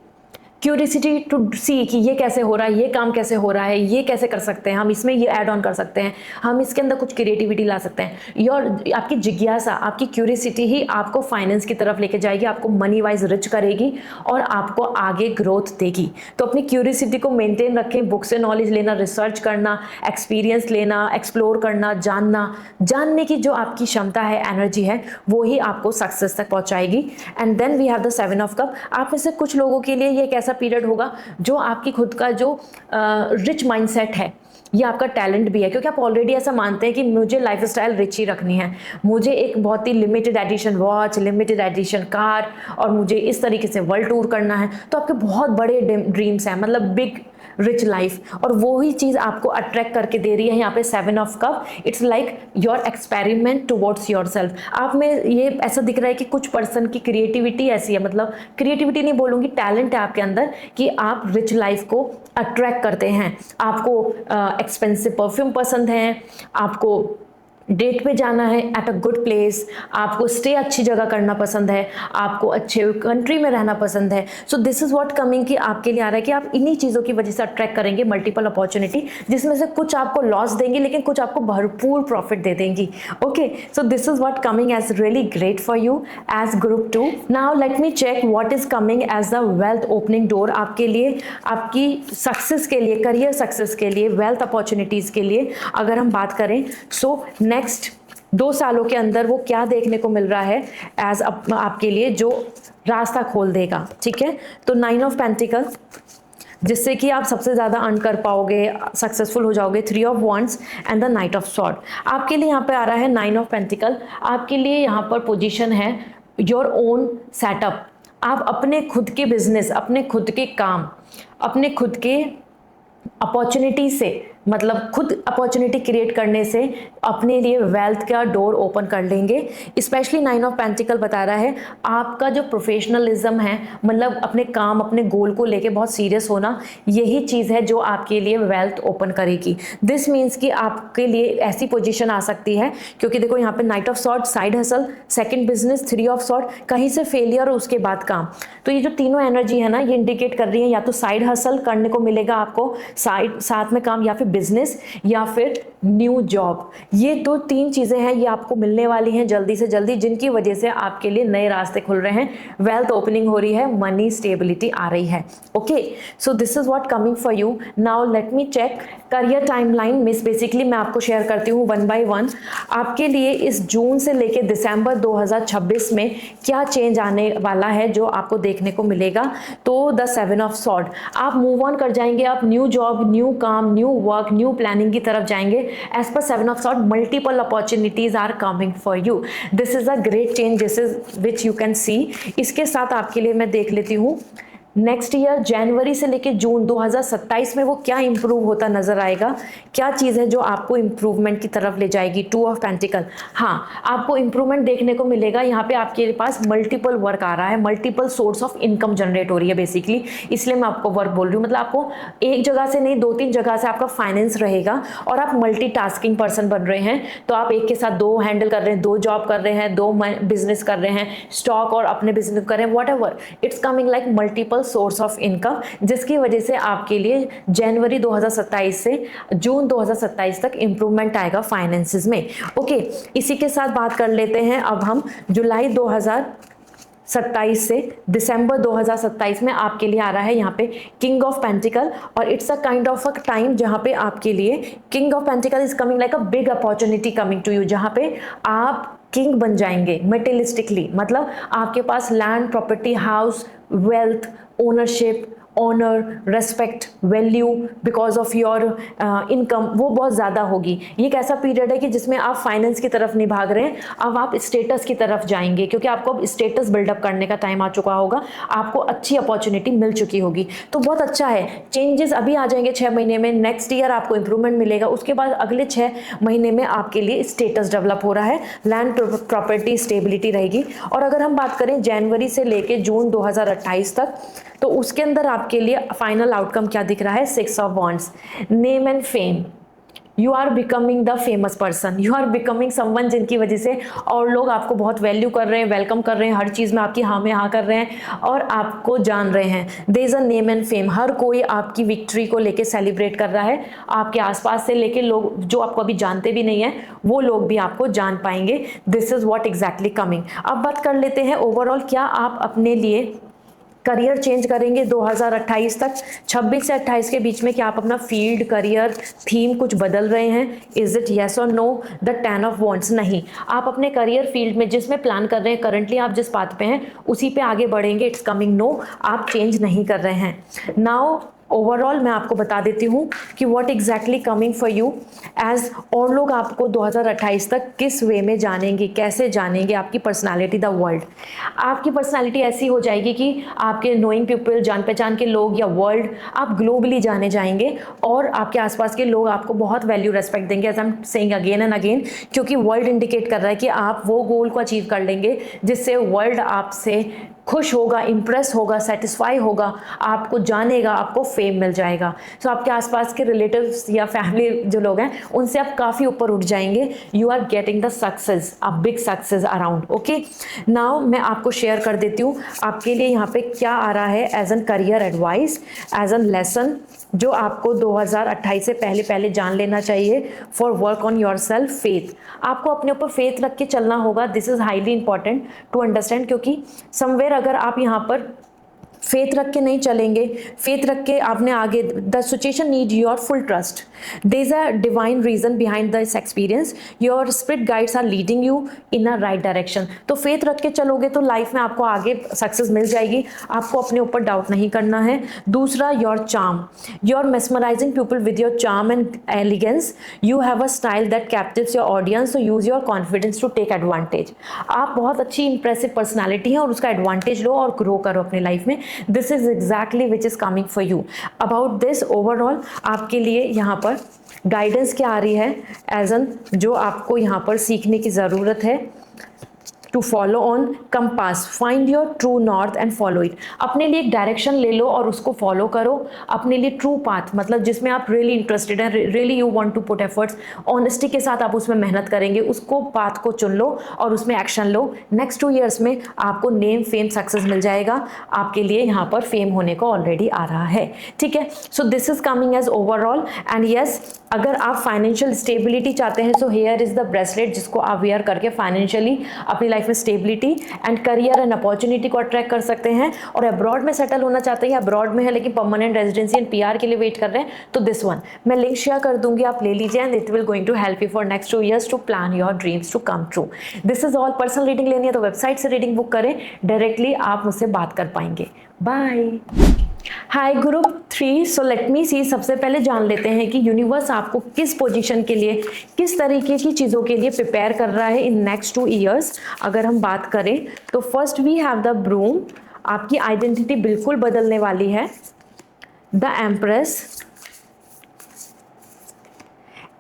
क्यूरियसिटी टू सी कि ये कैसे हो रहा है, ये काम कैसे हो रहा है, ये कैसे कर सकते हैं हम, इसमें ये ऐड ऑन कर सकते हैं, हम इसके अंदर कुछ क्रिएटिविटी ला सकते हैं। योर आपकी जिज्ञासा, आपकी क्यूरियसिटी ही आपको फाइनेंस की तरफ लेके जाएगी, आपको मनी वाइज रिच करेगी और आपको आगे ग्रोथ देगी। तो अपनी क्यूरियसिटी को मेंटेन रखें, बुक से नॉलेज लेना, रिसर्च करना, एक्सपीरियंस लेना, एक्सप्लोर करना, जानने की जो आपकी क्षमता है, एनर्जी है, वो ही आपको सक्सेस तक पहुंचाएगी। And then we have the 7 of cup. आप में से कुछ लोगों के लिए ये एक ऐसा पीरियड होगा जो आपकी खुद का जो रिच माइंडसेट है, ये आपका टैलेंट भी है, क्योंकि आप ऑलरेडी ऐसा मानते हैं कि मुझे लाइफस्टाइल रिच ही रखनी है, मुझे एक बहुत ही limited edition watch, limited edition car और मुझे इस तरीके से वर्ल्ड टूर करना है। तो आपके बहुत बड़े ड्रीम्स हैं, मतलब बिग रिच लाइफ, और वो ही चीज़ आपको अट्रैक्ट करके दे रही है यहाँ पे 7 of cup. It's like your experiment towards your self. आप में ये ऐसा दिख रहा है कि कुछ पर्सन की क्रिएटिविटी ऐसी है, मतलब क्रिएटिविटी नहीं बोलूँगी, टैलेंट है आपके अंदर कि आप रिच लाइफ को अट्रैक्ट करते हैं। आपको एक्सपेंसिव परफ्यूम पसंद है, आपको डेट पे जाना है एट अ गुड प्लेस, आपको स्टे अच्छी जगह करना पसंद है, आपको अच्छे कंट्री में रहना पसंद है। So this is what coming कि आपके लिए आ रहा है कि आप इन्हीं चीज़ों की वजह से अट्रैक्ट करेंगे मल्टीपल अपॉर्चुनिटी, जिसमें से कुछ आपको लॉस देंगी लेकिन कुछ आपको भरपूर प्रॉफिट दे देंगी। Okay, so this is what coming as really great for you as group 2। Now let me check what is coming as the wealth opening door आपके लिए, आपकी सक्सेस के लिए, करियर सक्सेस के लिए, वेल्थ अपॉर्चुनिटीज के लिए अगर हम बात करें। सो नेक्स्ट 2 सालों के अंदर वो क्या देखने को मिल रहा है एज आपके लिए जो रास्ता खोल देगा। ठीक है, तो 9 ऑफ पेंटिकल, जिससे कि आप सबसे ज़्यादा अर्न कर पाओगे, सक्सेसफुल हो जाओगे। 3 of wands and the knight of sword आपके लिए यहाँ पे आ रहा है। 9 ऑफ पेंटिकल आपके लिए यहाँ पर पोजीशन है योर ओन सेटअप। आप अपने खुद के बिजनेस, अपने खुद के काम, अपने खुद के अपॉर्चुनिटी से, मतलब खुद अपॉर्चुनिटी क्रिएट करने से अपने लिए वेल्थ का डोर ओपन कर लेंगे। स्पेशली 9 ऑफ पेंटिकल बता रहा है आपका जो प्रोफेशनलिज्म है, मतलब अपने काम, अपने गोल को लेके बहुत सीरियस होना, यही चीज़ है जो आपके लिए वेल्थ ओपन करेगी। दिस मीन्स कि आपके लिए ऐसी पोजीशन आ सकती है, क्योंकि देखो यहाँ पे night of sword, side hustle, second business, 3 of sword, कहीं से फेलियर और उसके बाद काम। तो ये जो तीनों एनर्जी है ना, ये इंडिकेट कर रही है या तो साइड हसल करने को मिलेगा आपको, साथ में काम, या फिर बिजनेस, या फिर न्यू जॉब। ये 2-3 चीजें हैं, ये आपको मिलने वाली हैं जल्दी से जल्दी, जिनकी वजह से आपके लिए नए रास्ते खुल रहे हैं, वेल्थ ओपनिंग हो रही है, मनी स्टेबिलिटी आ रही है। Okay, so this is what coming for you. Now let me check career timeline. Miss basically मैं आपको शेयर करती हूँ 1 बाय 1 आपके लिए इस जून से लेके दिसंबर 2026 में क्या चेंज आने वाला है जो आपको देखने को मिलेगा। तो द 7 ऑफ सॉर्ड, आप मूव ऑन कर जाएंगे, आप न्यू जॉब, न्यू काम, न्यू वर्क, न्यू प्लानिंग की तरफ जाएंगे। As per 7 of sword, multiple opportunities are coming for you. This is a great change, this is which you can see. इसके साथ आपके लिए मैं देख लेती हूँ नेक्स्ट ईयर जनवरी से लेके जून 2027 में वो क्या इंप्रूव होता नजर आएगा, क्या चीज़ है जो आपको इंप्रूवमेंट की तरफ ले जाएगी। 2 ऑफ पेंटिकल, हाँ आपको इंप्रूवमेंट देखने को मिलेगा। यहाँ पे आपके पास मल्टीपल वर्क आ रहा है, multiple source of income generate हो रही है बेसिकली, इसलिए मैं आपको वर्क बोल रही हूँ। मतलब आपको एक जगह से नहीं 2-3 जगह से आपका फाइनेंस रहेगा और आप मल्टीटास्किंग पर्सन बन रहे हैं। तो आप एक के साथ 2 हैंडल कर रहे हैं, 2 जॉब कर रहे हैं, 2 बिजनेस कर रहे हैं, स्टॉक और अपने बिजनेस कर रहे हैं, what ever, it's coming like multiple source of income, जिसकी वजह से आपके लिए जनवरी 2027 से जून 2027 तक इंप्रूवमेंट आएगा फाइनेंसेस में। ओके, इसी के साथ बात कर लेते हैं अब हम जुलाई 2027 से दिसंबर 2027 में आपके लिए आ रहा है यहाँ पे किंग ऑफ पेंटिकल, और it's a kind of a time जहाँ पे आपके लिए king of pentacle is coming like a big opportunity coming to you, जहाँ पे आप किंग बन जाएंगे मेटेरियलिस्टिकली। मतलब आपके पास land, property, house, wealth, ownership, honour, respect, value because of your income, वो बहुत ज़्यादा होगी। ये एक ऐसा पीरियड है कि जिसमें आप फाइनेंस की तरफ नहीं भाग रहे हैं, अब आप स्टेटस की तरफ जाएंगे, क्योंकि आपको अब स्टेटस बिल्डअप करने का टाइम आ चुका होगा, आपको अच्छी अपॉर्चुनिटी मिल चुकी होगी। तो बहुत अच्छा है, चेंजेस अभी आ जाएंगे 6 महीने में, नेक्स्ट ईयर आपको इंप्रूवमेंट मिलेगा, उसके बाद अगले 6 महीने में आपके लिए स्टेटस डेवलप हो रहा है, लैंड प्रॉपर्टी स्टेबिलिटी रहेगी। और अगर हम बात करें जनवरी से लेके जून 2028 तक, तो उसके अंदर आपके लिए फाइनल आउटकम क्या दिख रहा है, 6 of wands, name and fame, you are becoming the famous person, you are becoming someone जिनकी वजह से और लोग आपको बहुत वैल्यू कर रहे हैं, वेलकम कर रहे हैं, हर चीज़ में आपकी हाँ में हाँ कर रहे हैं और आपको जान रहे हैं। There is a name and fame, हर कोई आपकी विक्ट्री को लेके सेलिब्रेट कर रहा है, आपके आसपास से लेके लोग जो आपको अभी जानते भी नहीं है वो लोग भी आपको जान पाएंगे। This is what exactly coming. अब बात कर लेते हैं ओवरऑल क्या आप अपने लिए करियर चेंज करेंगे 2028 तक, 26 से 28 के बीच में क्या आप अपना फील्ड, करियर, थीम कुछ बदल रहे हैं? इज इट येस और नो? द 10 ऑफ वॉन्ड्स, नहीं। आप अपने करियर फील्ड में जिसमें प्लान कर रहे हैं, करंटली आप जिस पाथ पे हैं उसी पे आगे बढ़ेंगे, इट्स कमिंग नो, आप चेंज नहीं कर रहे हैं। नाउ ओवरऑल मैं आपको बता देती हूँ कि what exactly coming for you as, और लोग आपको 2028 तक किस वे में जानेंगे, कैसे जानेंगे आपकी पर्सनालिटी, द वर्ल्ड। आपकी पर्सनालिटी ऐसी हो जाएगी कि आपके नोइंग पीपल, जान पहचान के लोग या वर्ल्ड, आप ग्लोबली जाने जाएंगे और आपके आसपास के लोग आपको बहुत वैल्यू रेस्पेक्ट देंगे, as I am saying again and again, क्योंकि वर्ल्ड इंडिकेट कर रहा है कि आप वो गोल को अचीव कर लेंगे जिससे वर्ल्ड आपसे खुश होगा, इंप्रेस होगा, सेटिस्फाई होगा, आपको जानेगा, आपको फेम मिल जाएगा। सो आपके आसपास के रिलेटिव्स या फैमिली जो लोग हैं उनसे आप काफ़ी ऊपर उठ जाएंगे। You are getting the success, a big success around. Okay, now मैं आपको शेयर कर देती हूँ आपके लिए यहाँ पे क्या आ रहा है as an career advice, as an lesson जो आपको 2028 से पहले पहले जान लेना चाहिए। For work on yourself, faith, आपको अपने ऊपर फेथ रख के चलना होगा। This is highly important to understand, क्योंकि समवेयर अगर आप यहाँ पर फेथ रख के नहीं चलेंगे, फेथ रख के आपने आगे, the situation need your full trust, there is a divine reason behind this experience, your spirit guides are leading you in a right direction. तो फेथ रख के चलोगे तो लाइफ में आपको आगे सक्सेस मिल जाएगी, आपको अपने ऊपर डाउट नहीं करना है। दूसरा, your charm, you're mesmerising people with your charm and elegance, you have a style that captivates your audience, so use your confidence to take advantage. आप बहुत अच्छी इंप्रेसिव पर्सनैलिटी है और उसका एडवांटेज लो और ग्रो करो अपनी लाइफ में। This is exactly which is coming for you. About this overall आपके लिए यहाँ पर गाइडेंस क्या आ रही है एज एन, जो आपको यहाँ पर सीखने की ज़रूरत है। To follow on compass, find your true north and follow it. अपने लिए एक डायरेक्शन ले लो और उसको फॉलो करो, अपने लिए ट्रू पाथ, मतलब जिसमें आप रियली इंटरेस्टेड हैं, really you want to put efforts, honesty के साथ आप उसमें मेहनत करेंगे, उसको पाथ को चुन लो और उसमें एक्शन लो। नेक्स्ट 2 ईयर्स में आपको नेम, फेम, सक्सेस मिल जाएगा। आपके लिए यहाँ पर फेम होने को ऑलरेडी आ रहा है, ठीक है। So this is coming as overall and yes, अगर आप फाइनेंशियल स्टेबिलिटी चाहते हैं so here is the bracelet, जिसको आप वेयर करके फाइनेंशियली अपनी लाइफ में stability and career and opportunity को अट्रैक्ट कर सकते हैं। और अब्रॉड में सेटल होना चाहते हैं, अब्रॉड में है लेकिन परमानेंट रेजिडेंसी एंड पीआर के लिए वेट कर रहे हैं, तो दिस वन मैं लिंक शेयर कर दूंगी, आप ले लीजिए and it will going to help you for next 2 years to plan your dreams to come true. This is all. Personal reading लेनी है तो वेबसाइट से रीडिंग बुक करें, डायरेक्टली आप मुझसे बात कर पाएंगे। बाय। हाय ग्रुप 3, सो लेट मी सी, सबसे पहले जान लेते हैं कि यूनिवर्स आपको किस पोजीशन के लिए, किस तरीके की चीज़ों के लिए प्रिपेयर कर रहा है इन नेक्स्ट 2 ईयर्स। अगर हम बात करें तो first we have the broom, आपकी आइडेंटिटी बिल्कुल बदलने वाली है। The empress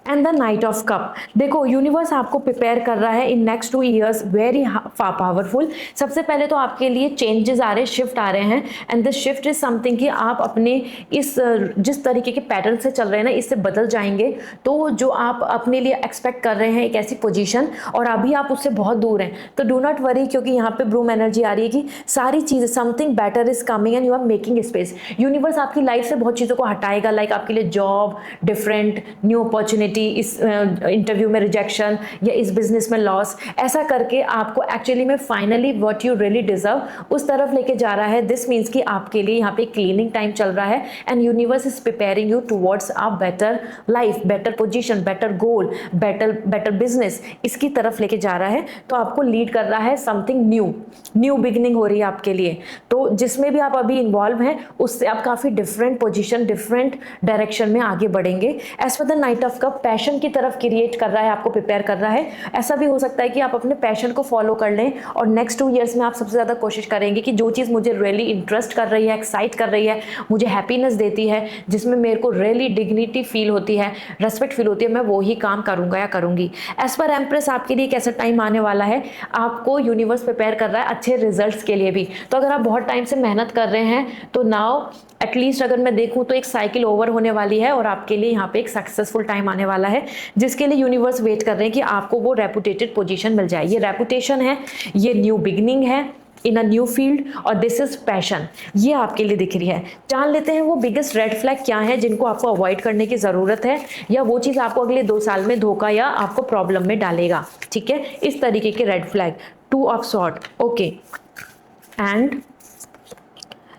and the knight of cup. देखो यूनिवर्स आपको प्रिपेयर कर रहा है in next 2 years very powerful. सबसे पहले तो आपके लिए चेंजेस आ रहे हैं, शिफ्ट आ रहे हैं and this shift is something कि आप अपने इस जिस तरीके के पैटर्न से चल रहे हैं ना, इससे बदल जाएंगे। तो जो आप अपने लिए एक्सपेक्ट कर रहे हैं एक ऐसी पोजीशन और अभी आप उससे बहुत दूर हैं, तो डू नॉट वरी, क्योंकि यहाँ पे ब्रूम एनर्जी आ रही है कि सारी चीज़ें, something better is coming and you are making space. Universe आपकी लाइफ से बहुत चीज़ों को हटाएगा, लाइक आपके लिए जॉब, डिफरेंट न्यू अपॉर्चुनिटी, इस इंटरव्यू में रिजेक्शन या इस बिजनेस में लॉस, ऐसा करके आपको एक्चुअली में finally what you really deserve उस तरफ लेके जा रहा है। दिस मीन्स कि आपके लिए यहाँ पे क्लीनिंग टाइम चल रहा है and universe is preparing you towards a better life, better position, better goal, better business, इसकी तरफ लेके जा रहा है। तो आपको लीड कर रहा है समथिंग न्यू बिगिनिंग हो रही है आपके लिए। तो जिसमें भी आप अभी इन्वॉल्व हैं उससे आप काफ़ी डिफरेंट पोजीशन, डिफरेंट डायरेक्शन में आगे बढ़ेंगे। As per the knight of cup, passion की तरफ क्रिएट कर रहा है, आपको प्रिपेयर कर रहा है। ऐसा भी हो सकता है कि आप अपने पैशन को फॉलो कर लें और नेक्स्ट 2 ईयर्स में आप सबसे ज़्यादा कोशिश करेंगे कि जो चीज़ मुझे रियली इंटरेस्ट कर रही है, एक्साइट कर रही है, मुझे हैप्पीनेस देती है, जिसमें मेरे को रियली डिग्निटी फील होती है, रेस्पेक्ट फील होती है, मैं वो ही काम करूँगा या करूँगी। एज पर एम्प्रेस आपके लिए कैसा टाइम आने वाला है, आपको यूनिवर्स प्रिपेयर कर रहा है अच्छे रिजल्ट्स के लिए भी। तो अगर आप बहुत टाइम से मेहनत कर रहे हैं तो नाउ एटलीस्ट अगर मैं देखूँ तो एक साइकिल ओवर होने वाली है और आपके लिए यहाँ पे एक सक्सेसफुल टाइम आने वाला वाला है, जिसके लिए यूनिवर्स वेट कर रहे हैं कि आपको वो रेपुटेटेड पोजीशन मिल जाए। ये रेपुटेशन है, ये न्यू बिगिनिंग है इन अ न्यू फील्ड, और दिस इज पैशन, ये आपके लिए दिख रही है। जान लेते हैं वो बिगेस्ट रेड फ्लैग क्या है जिनको आपको अवॉइड करने की ज़रूरत है, या वो चीज़ आपको अगले 2 साल में धोखा या आपको प्रॉब्लम में डालेगा। ठीक है, इस तरीके के red flag. 2 of sword, okay, and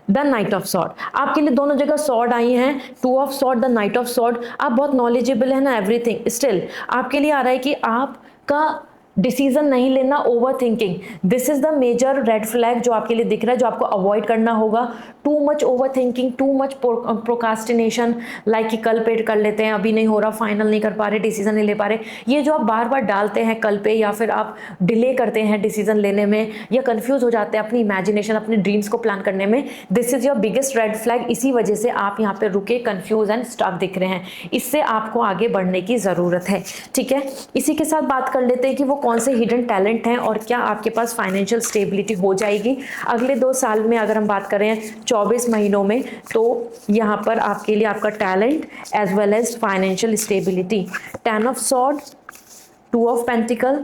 the knight of sword. आपके लिए दोनों जगह सॉर्ड आई हैं, 2 of sword, the knight of sword. आप बहुत नॉलेजेबल है ना एवरीथिंग, स्टिल आपके लिए आ रहा है कि आपका डिसीजन नहीं लेना, overthinking, this is the major red flag जो आपके लिए दिख रहा है, जो आपको अवॉइड करना होगा। Too much over thinking, too much procrastination, like कि कल पे कर लेते हैं, अभी नहीं हो रहा, फाइनल नहीं कर पा रहे, डिसीजन नहीं ले पा रहे, ये जो आप बार बार डालते हैं कल पे, या फिर आप डिले करते हैं डिसीजन लेने में, या कंफ्यूज हो जाते हैं अपनी इमेजिनेशन, अपने ड्रीम्स को प्लान करने में, this is your biggest red flag. इसी वजह से आप यहाँ पे रुके, कंफ्यूज एंड स्टक दिख रहे हैं, इससे आपको आगे बढ़ने की ज़रूरत है। ठीक है, इसी के साथ बात कर लेते हैं कि वो कौन से हिडन टैलेंट हैं और क्या आपके पास फाइनेंशियल स्टेबिलिटी हो जाएगी अगले 2 साल में। अगर हम बात करें 24 महीनों में, तो यहाँ पर आपके लिए आपका talent as well as financial stability. 10 of sword, 2 of pentacle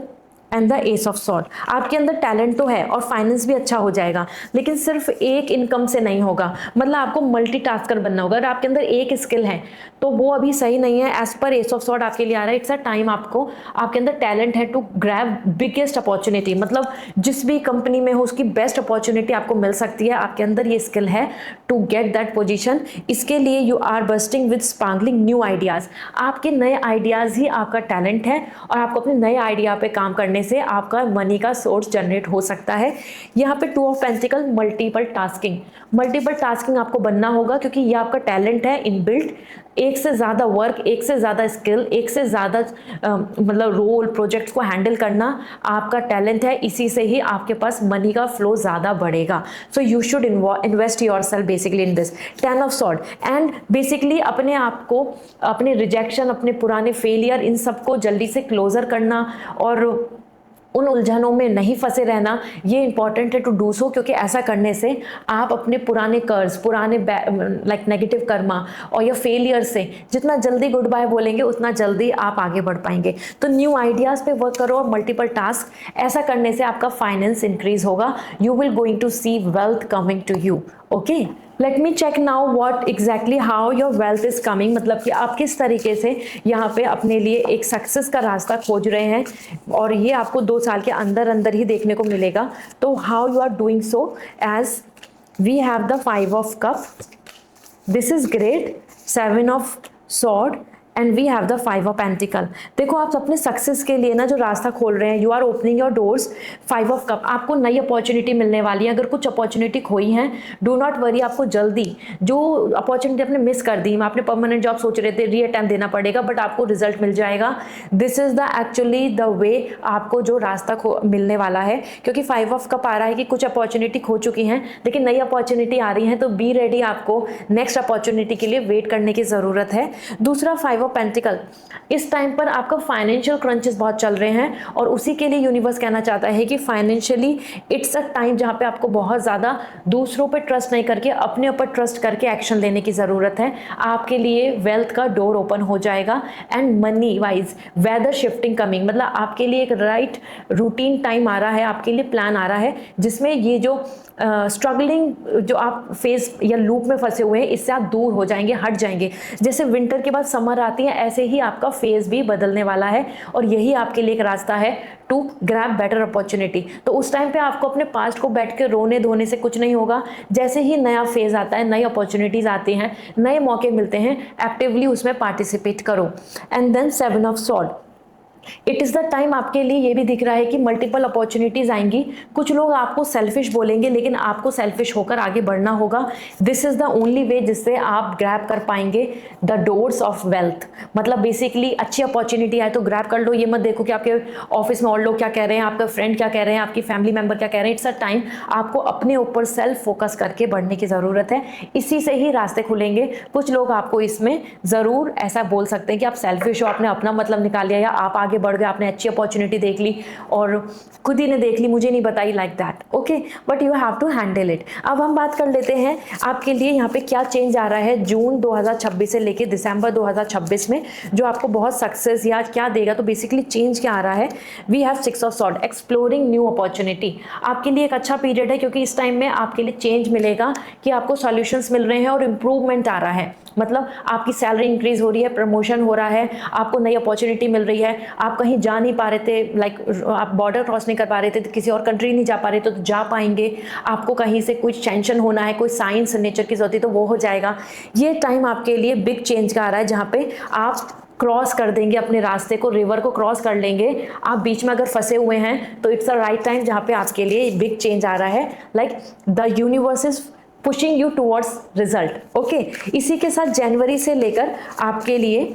and the ace of sword. आपके अंदर टैलेंट तो है और फाइनेंस भी अच्छा हो जाएगा, लेकिन सिर्फ एक इनकम से नहीं होगा, मतलब आपको मल्टीटास्कर बनना होगा। अगर आपके अंदर एक स्किल है तो वो अभी सही नहीं है। As per ace of sword आपके लिए आ रहा है, इट्स अ टाइम, आपको आपके अंदर टैलेंट है टू ग्रैब बिगेस्ट अपॉर्चुनिटी, मतलब जिस भी कंपनी में हो उसकी बेस्ट अपॉर्चुनिटी आपको मिल सकती है। आपके अंदर ये स्किल है टू गेट दैट पोजीशन। इसके लिए you are bursting with sparkling new ideas. आपके नए आइडियाज़ ही आपका टैलेंट है, और आपको अपने नए आइडिया पे काम करने से आपका मनी का सोर्स जनरेट हो सकता है। यहाँ पे 2 of pentacle, multiple tasking, multiple tasking आपको बनना होगा, क्योंकि ये आपका टैलेंट है इनबिल्ट। एक से ज़्यादा वर्क, एक से ज़्यादा स्किल, एक से ज़्यादा मतलब रोल, प्रोजेक्ट्स को हैंडल करना आपका टैलेंट है। इसी से ही आपके पास मनी का फ्लो ज़्यादा बढ़ेगा। So you should invest your self basically in this 10 of sword, and basically अपने आप को, अपने रिजेक्शन, अपने पुराने फेलियर, इन सबको जल्दी से क्लोजर करना और उन उलझनों में नहीं फंसे रहना, ये इंपॉर्टेंट है टू डू सो, क्योंकि ऐसा करने से आप अपने पुराने कर्ज, पुराने लाइक नेगेटिव कर्मा और या फेलियर से जितना जल्दी गुड बाय बोलेंगे उतना जल्दी आप आगे बढ़ पाएंगे। तो न्यू आइडियाज़ पे वर्क करो और मल्टीपल टास्क, ऐसा करने से आपका फाइनेंस इंक्रीज होगा। You will going to see wealth coming to you. Okay, let me check now what exactly how your wealth is coming, मतलब कि आप किस तरीके से यहाँ पे अपने लिए एक सक्सेस का रास्ता खोज रहे हैं, और ये आपको 2 साल के अंदर अंदर ही देखने को मिलेगा। तो how you are doing so, as we have the 5 of cup, this is great, 7 of sword and we have the 5 of pentacle. देखो आप अपने सक्सेस के लिए ना जो रास्ता खोल रहे हैं, you are opening your doors. 5 of cup, आपको नई अपॉर्चुनिटी मिलने वाली है। अगर कुछ अपॉर्चुनिटी खोई हैं, डू नॉट वरी, आपको जल्दी जो अपॉर्चुनिटी आपने मिस कर दी, आपने परमानेंट जॉब सोच रहे थे, री अटेम्प्ट देना पड़ेगा, बट आपको रिजल्ट मिल जाएगा। This is the actually the way आपको जो रास्ता मिलने वाला है, क्योंकि 5 ऑफ कप आ रहा है कि कुछ अपॉर्चुनिटी खो चुकी हैं लेकिन नई अपॉर्चुनिटी आ रही है, तो बी रेडी, आपको नेक्स्ट अपॉर्चुनिटी के लिए वेट करने की ज़रूरत है। दूसरा 5 ऑफ पेंटिकल, इस टाइम पर आपका फाइनेंशियल क्रंचेस बहुत चल रहे हैं, और उसी के लिए यूनिवर्स कहना चाहता है कि फाइनेंशियली इट्स अ टाइम जहाँ पे आपको बहुत ज़्यादा दूसरों पे ट्रस्ट नहीं करके अपने ऊपर ट्रस्ट करके एक्शन लेने की ज़रूरत है। आपके लिए वेल्थ का डोर ओपन हो जाएगा, and moneywise weather shifting coming, मतलब आपके लिए एक राइट रूटीन टाइम आ रहा है, आपके लिए प्लान आ रहा है, जिसमें ये जो स्ट्रगलिंग जो आप फेस या लूप में फंसे हुए हैं, इससे आप दूर हो जाएंगे, हट जाएंगे। जैसे विंटर के बाद समर आती है, ऐसे ही आपका फेज भी बदलने वाला है, और यही आपके लिए एक रास्ता है टू ग्रैब बेटर अपॉर्चुनिटी। तो उस टाइम पे आपको अपने पास्ट को बैठ के रोने धोने से कुछ नहीं होगा। जैसे ही नया फेज आता है, नई अपॉर्चुनिटीज़ आती हैं, नए मौके मिलते हैं, एक्टिवली उसमें पार्टिसिपेट करो। And then 7 of sword, it is the time, आपके लिए ये भी दिख रहा है कि मल्टीपल अपॉर्चुनिटीज़ आएंगी। कुछ लोग आपको सेल्फिश बोलेंगे, लेकिन आपको सेल्फिश होकर आगे बढ़ना होगा। This is the only way जिससे आप ग्रैब कर पाएंगे द डोर्स ऑफ वेल्थ। मतलब बेसिकली अच्छी अपॉर्चुनिटी आए तो ग्रैब कर लो, ये मत देखो कि आपके ऑफिस में और लोग क्या कह रहे हैं, आपका फ्रेंड क्या कह रहे हैं, आपकी फैमिली मेम्बर क्या कह रहे हैं। इट्स अ टाइम आपको अपने ऊपर सेल्फ फोकस करके बढ़ने की ज़रूरत है, इसी से ही रास्ते खुलेंगे। कुछ लोग आपको इसमें ज़रूर ऐसा बोल सकते हैं कि आप सेल्फिश हो, आपने अपना मतलब निकाल लिया, या आप आगे आगे बढ़ गए, आपने अच्छी अपॉर्चुनिटी देख ली और खुद ही ने देख ली, मुझे नहीं बताई, like that, okay, but you have to handle it. अब हम बात कर लेते हैं आपके लिए यहाँ पे क्या चेंज आ रहा है जून 2026 से लेके दिसंबर 2026 में, जो आपको बहुत सक्सेस या क्या देगा। तो बेसिकली चेंज क्या आ रहा है, we have 6 of sword, exploring new opportunity. आपके लिए एक अच्छा पीरियड है क्योंकि इस टाइम में आपके लिए चेंज मिलेगा कि आपको सॉल्यूशंस मिल रहे हैं और इम्प्रूवमेंट आ रहा है, मतलब आपकी सैलरी इंक्रीज हो रही है, प्रमोशन हो रहा है, आपको नई अपॉर्चुनिटी मिल रही है, आप कहीं जा नहीं पा रहे थे, लाइक आप बॉर्डर क्रॉस नहीं कर पा रहे थे, तो किसी और कंट्री नहीं जा पा रहे थे तो जा पाएंगे, आपको कहीं से कुछ टेंशन होना है, कोई साइंस नेचर की जरूरत है तो वो हो जाएगा। ये टाइम आपके लिए बिग चेंज का आ रहा है जहाँ पे आप क्रॉस कर देंगे अपने रास्ते को, रिवर को क्रॉस कर लेंगे। आप बीच में अगर फंसे हुए हैं तो इट्स अ राइट टाइम जहाँ पे आपके लिए बिग चेंज आ रहा है, like the universe is pushing you towards result, okay. इसी के साथ जनवरी से लेकर आपके लिए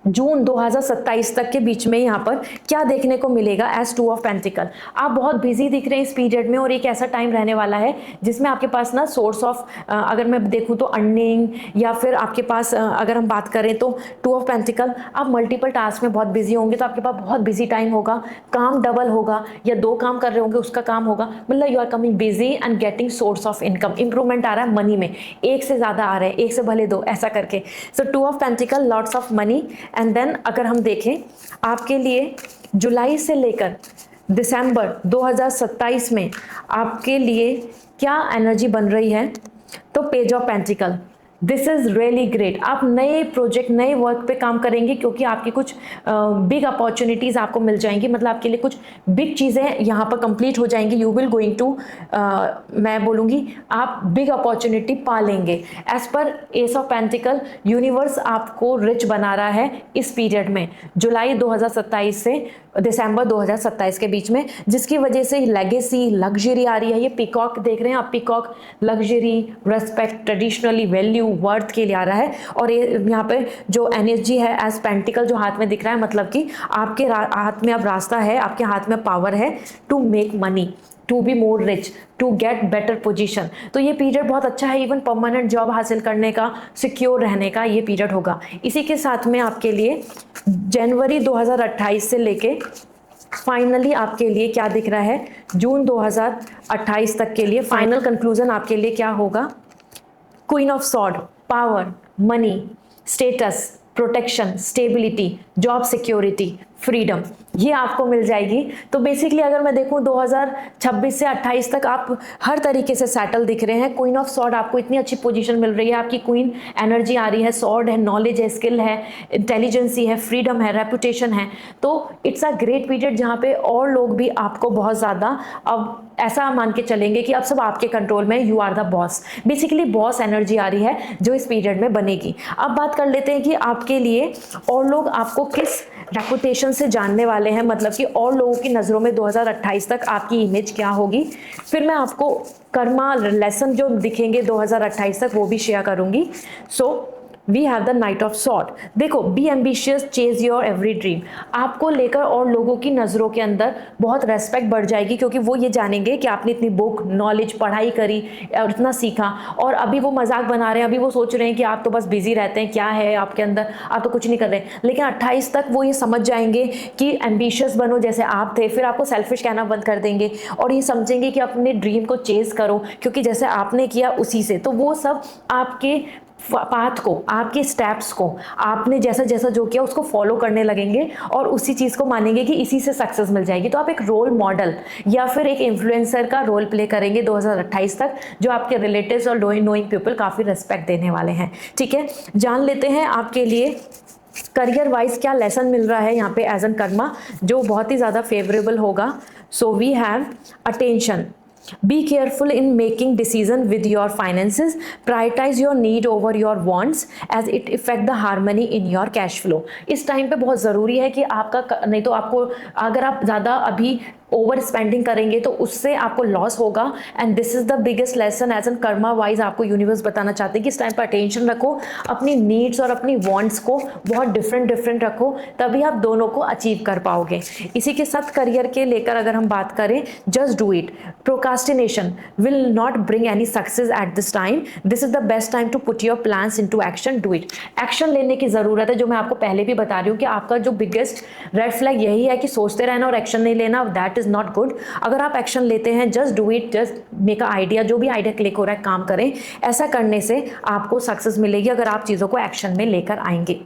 जून 2027 तक के बीच में यहाँ पर क्या देखने को मिलेगा एज 2 ऑफ पेंटिकल। आप बहुत बिजी दिख रहे हैं इस पीरियड में और एक ऐसा टाइम रहने वाला है जिसमें आपके पास ना सोर्स ऑफ, अगर मैं देखूँ तो अर्निंग, या फिर आपके पास अगर हम बात करें तो 2 ऑफ पेंटिकल, आप मल्टीपल टास्क में बहुत बिजी होंगे तो आपके पास बहुत बिजी टाइम होगा, काम डबल होगा, या 2 काम कर रहे होंगे उसका काम होगा, मतलब you are coming busy and getting source of income, improvement आ रहा है मनी में, एक से ज़्यादा आ रहे हैं, एक से भले 2 ऐसा करके। So 2 of pentacle, lots of money. And then अगर हम देखें आपके लिए जुलाई से लेकर दिसंबर 2027 में आपके लिए क्या एनर्जी बन रही है, तो page of pentacle, this is really great. आप नए प्रोजेक्ट, नए वर्क पे काम करेंगे क्योंकि आपकी कुछ बिग अपॉर्चुनिटीज़ आपको मिल जाएंगी, मतलब आपके लिए कुछ बिग चीज़ें यहाँ पर कंप्लीट हो जाएंगी। यू विल गोइंग टू, मैं बोलूँगी आप बिग अपॉर्चुनिटी पा लेंगे। As per ace of pentacle, universe आपको रिच बना रहा है इस पीरियड में, जुलाई 2027 से दिसंबर 2027 के बीच में, जिसकी वजह से लेगेसी, लग्जरी आ रही है। ये पीकॉक देख रहे हैं आप, peacock luxury, respect, traditionally value, worth के लिए आ रहा है। और ये यहाँ पे जो एनर्जी है एज पेंटिकल जो हाथ में दिख रहा है, मतलब कि आपके हाथ में अब रास्ता है, आपके हाथ में पावर है to make money, to be more rich, to get better position. तो ये पीरियड बहुत अच्छा है, इवन परमानेंट जॉब हासिल करने का, सिक्योर रहने का ये पीरियड होगा। इसी के साथ में आपके लिए जनवरी 2028 से लेके फाइनली आपके लिए क्या दिख रहा है, जून 2028 तक के लिए फाइनल कंक्लूजन आपके लिए क्या होगा, queen of sword, power, money, status, protection, stability, job security, freedom, ये आपको मिल जाएगी। तो बेसिकली अगर मैं देखूं 2026 से 28 तक आप हर तरीके से सेटल दिख रहे हैं। क्वीन ऑफ सॉर्ड, आपको इतनी अच्छी पोजीशन मिल रही है, आपकी क्वीन एनर्जी आ रही है, सॉर्ड है, नॉलेज है, स्किल है, इंटेलिजेंसी है, फ्रीडम है, रेपुटेशन है। तो इट्स अ ग्रेट पीरियड जहाँ पे और लोग भी आपको बहुत ज़्यादा अब ऐसा मान के चलेंगे कि अब सब आपके कंट्रोल में, you are the boss. Basically boss energy आ रही है जो इस पीरियड में बनेगी। अब बात कर लेते हैं कि आपके लिए और लोग आपको किस रेपुटेशन से जानने वाले हैं, मतलब कि और लोगों की नज़रों में 2028 तक आपकी इमेज क्या होगी। फिर मैं आपको कर्मा लेसन जो दिखेंगे 2028 तक वो भी शेयर करूंगी। So we have the knight of sword. देखो, be ambitious, chase your every dream. आपको लेकर और लोगों की नज़रों के अंदर बहुत रेस्पेक्ट बढ़ जाएगी क्योंकि वो ये जानेंगे कि आपने इतनी बुक, नॉलेज, पढ़ाई करी और इतना सीखा, और अभी वो मजाक बना रहे हैं, अभी वो सोच रहे हैं कि आप तो बस बिजी रहते हैं, क्या है आपके अंदर, आप तो कुछ नहीं कर रहे। लेकिन 28 तक वो ये समझ जाएंगे कि एम्बिशियस बनो जैसे आप थे, फिर आपको सेल्फिश कहना बंद कर देंगे और ये समझेंगे कि अपने ड्रीम को चेज करो क्योंकि जैसे आपने किया उसी से। तो वो सब आपके पाथ को, आपके स्टेप्स को, आपने जैसा जैसा जो किया उसको फॉलो करने लगेंगे और उसी चीज़ को मानेंगे कि इसी से सक्सेस मिल जाएगी। तो आप एक रोल मॉडल या फिर एक इन्फ्लुएंसर का रोल प्ले करेंगे 2028 तक, जो आपके रिलेटिव्स और नोइंग पीपल काफ़ी रेस्पेक्ट देने वाले हैं। ठीक है, जान लेते हैं आपके लिए करियर वाइज क्या लेसन मिल रहा है यहाँ पे एज एन कर्मा, जो बहुत ही ज़्यादा फेवरेबल होगा। So we have attention, be careful in making decision with your finances, prioritize your need over your wants as it affect the harmony in your cash flow। इस टाइम पे बहुत ज़रूरी है कि आपका, नहीं तो आपको, अगर आप ज़्यादा अभी ओवर स्पेंडिंग करेंगे तो उससे आपको लॉस होगा। And this is the biggest lesson as an karma wise आपको यूनिवर्स बताना चाहते हैं कि इस टाइम पर अटेंशन रखो, अपनी नीड्स और अपनी वांट्स को बहुत डिफरेंट रखो, तभी आप दोनों को अचीव कर पाओगे। इसी के साथ करियर के लेकर अगर हम बात करें, just do it, procrastination will not bring any success at this time, this is the best time to put your plans into action, do it. Action लेने की जरूरत है, जो मैं आपको पहले भी बता रही हूँ कि आपका जो बिगेस्ट रेड फ्लैग यही है कि सोचते रहना और एक्शन नहीं लेना, दैट इज नॉट गुड। अगर आप एक्शन लेते हैं, just do it, just make a idea, जो भी आइडिया क्लिक हो रहा है काम करें, ऐसा करने से आपको सक्सेस मिलेगी अगर आप चीज़ों को एक्शन में लेकर आएंगे।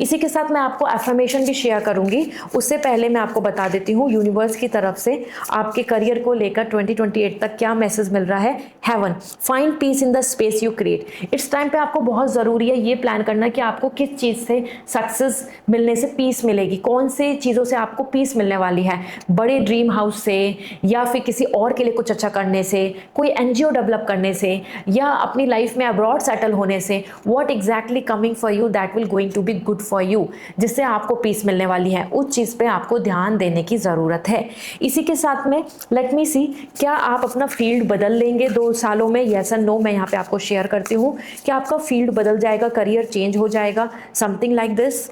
इसी के साथ मैं आपको एफर्मेशन भी शेयर करूंगी, उससे पहले मैं आपको बता देती हूँ यूनिवर्स की तरफ से आपके करियर को लेकर 2028 तक क्या मैसेज मिल रहा है। Heaven, find peace in the space you create. इस टाइम पे आपको बहुत ज़रूरी है ये प्लान करना कि आपको किस चीज़ से सक्सेस मिलने से पीस मिलेगी, कौन से चीज़ों से आपको पीस मिलने वाली है। बड़े ड्रीम हाउस से, या फिर किसी और के लिए कुछ अच्छा करने से, कोई एनजीओ डेवलप करने से, या अपनी लाइफ में अब्रॉड सेटल होने से, what exactly coming for you that will going to be good for you, जिससे आपको पीस मिलने वाली है, उस चीज़ पे आपको ध्यान देने की ज़रूरत है। इसी के साथ में लेट मी सी, क्या आप अपना फील्ड बदल लेंगे 2 सालों में? यस एंड नो मैं यहाँ पे आपको शेयर करती हूँ कि आपका फील्ड बदल जाएगा, करियर चेंज हो जाएगा, something like this.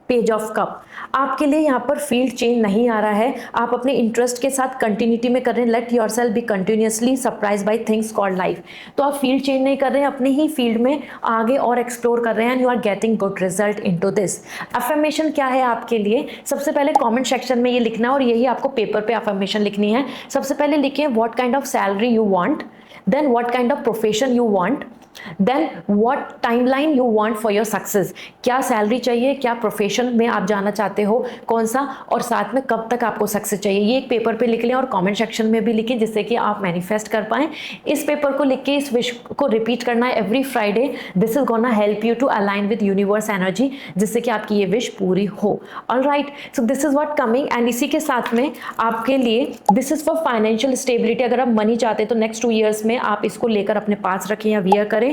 Page of cup, आपके लिए यहाँ पर फील्ड चेंज नहीं आ रहा है, आप अपने इंटरेस्ट के साथ कंटिन्यूटी में कर रहे हैं। Let your self be continuously surprise by things called life. तो आप फील्ड चेंज नहीं कर रहे हैं, अपने ही फील्ड में आगे और एक्सप्लोर कर रहे हैं, and you are getting good result into this. Affirmation क्या है आपके लिए? सबसे पहले कमेंट सेक्शन में ये लिखना है, और यही आपको पेपर पे अफर्मेशन लिखनी है। सबसे पहले लिखिए what kind of salary you want, then what kind of profession you want, then what timeline you want for your success. क्या सैलरी चाहिए, क्या प्रोफेशन में आप जाना चाहते हो, कौन सा, और साथ में कब तक आपको सक्सेस चाहिए, ये एक पेपर पे लिख लें और कमेंट सेक्शन में भी लिखें, जिससे कि आप मैनिफेस्ट कर पाएं। इस पेपर को लिख के इस विश को रिपीट करना है every Friday. This is gonna help you to align with universe energy, जिससे कि आपकी ये विश पूरी हो। Alright, so this is what coming. एंड इसी के साथ में आपके लिए this is for financial stability. अगर आप मनी चाहते हैं तो नेक्स्ट 2 ईयर्स में आप इसको लेकर अपने पास रखें या वियर करें।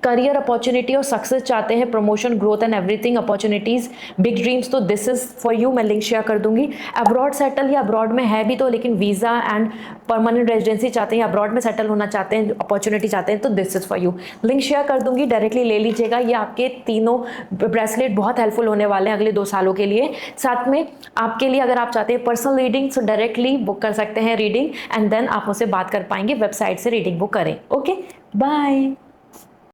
करियर अपॉर्चुनिटी और सक्सेस चाहते हैं, promotion, growth and everything, opportunities, big dreams, तो दिस इज फॉर यू। मैं लिंक शेयर कर दूंगी। अब्रॉड सेटल या अब्रॉड में है भी तो, लेकिन वीजा एंड परमानेंट रेजिडेंसी चाहते हैं, अब्रॉड में सेटल होना चाहते हैं, अपॉर्चुनिटी चाहते हैं, तो this is for you. Link share कर दूंगी, डायरेक्टली ले लीजिएगा। ये आपके तीनों ब्रेसलेट बहुत हेल्पफुल होने वाले हैं अगले 2 सालों के लिए। साथ में आपके लिए अगर आप चाहते हैं पर्सनल रीडिंग, तो डायरेक्टली बुक कर सकते हैं रीडिंग, एंड देन आप मुझसे बात कर पाएंगे, वेबसाइट से रीडिंग बुक करें। Okay, bye.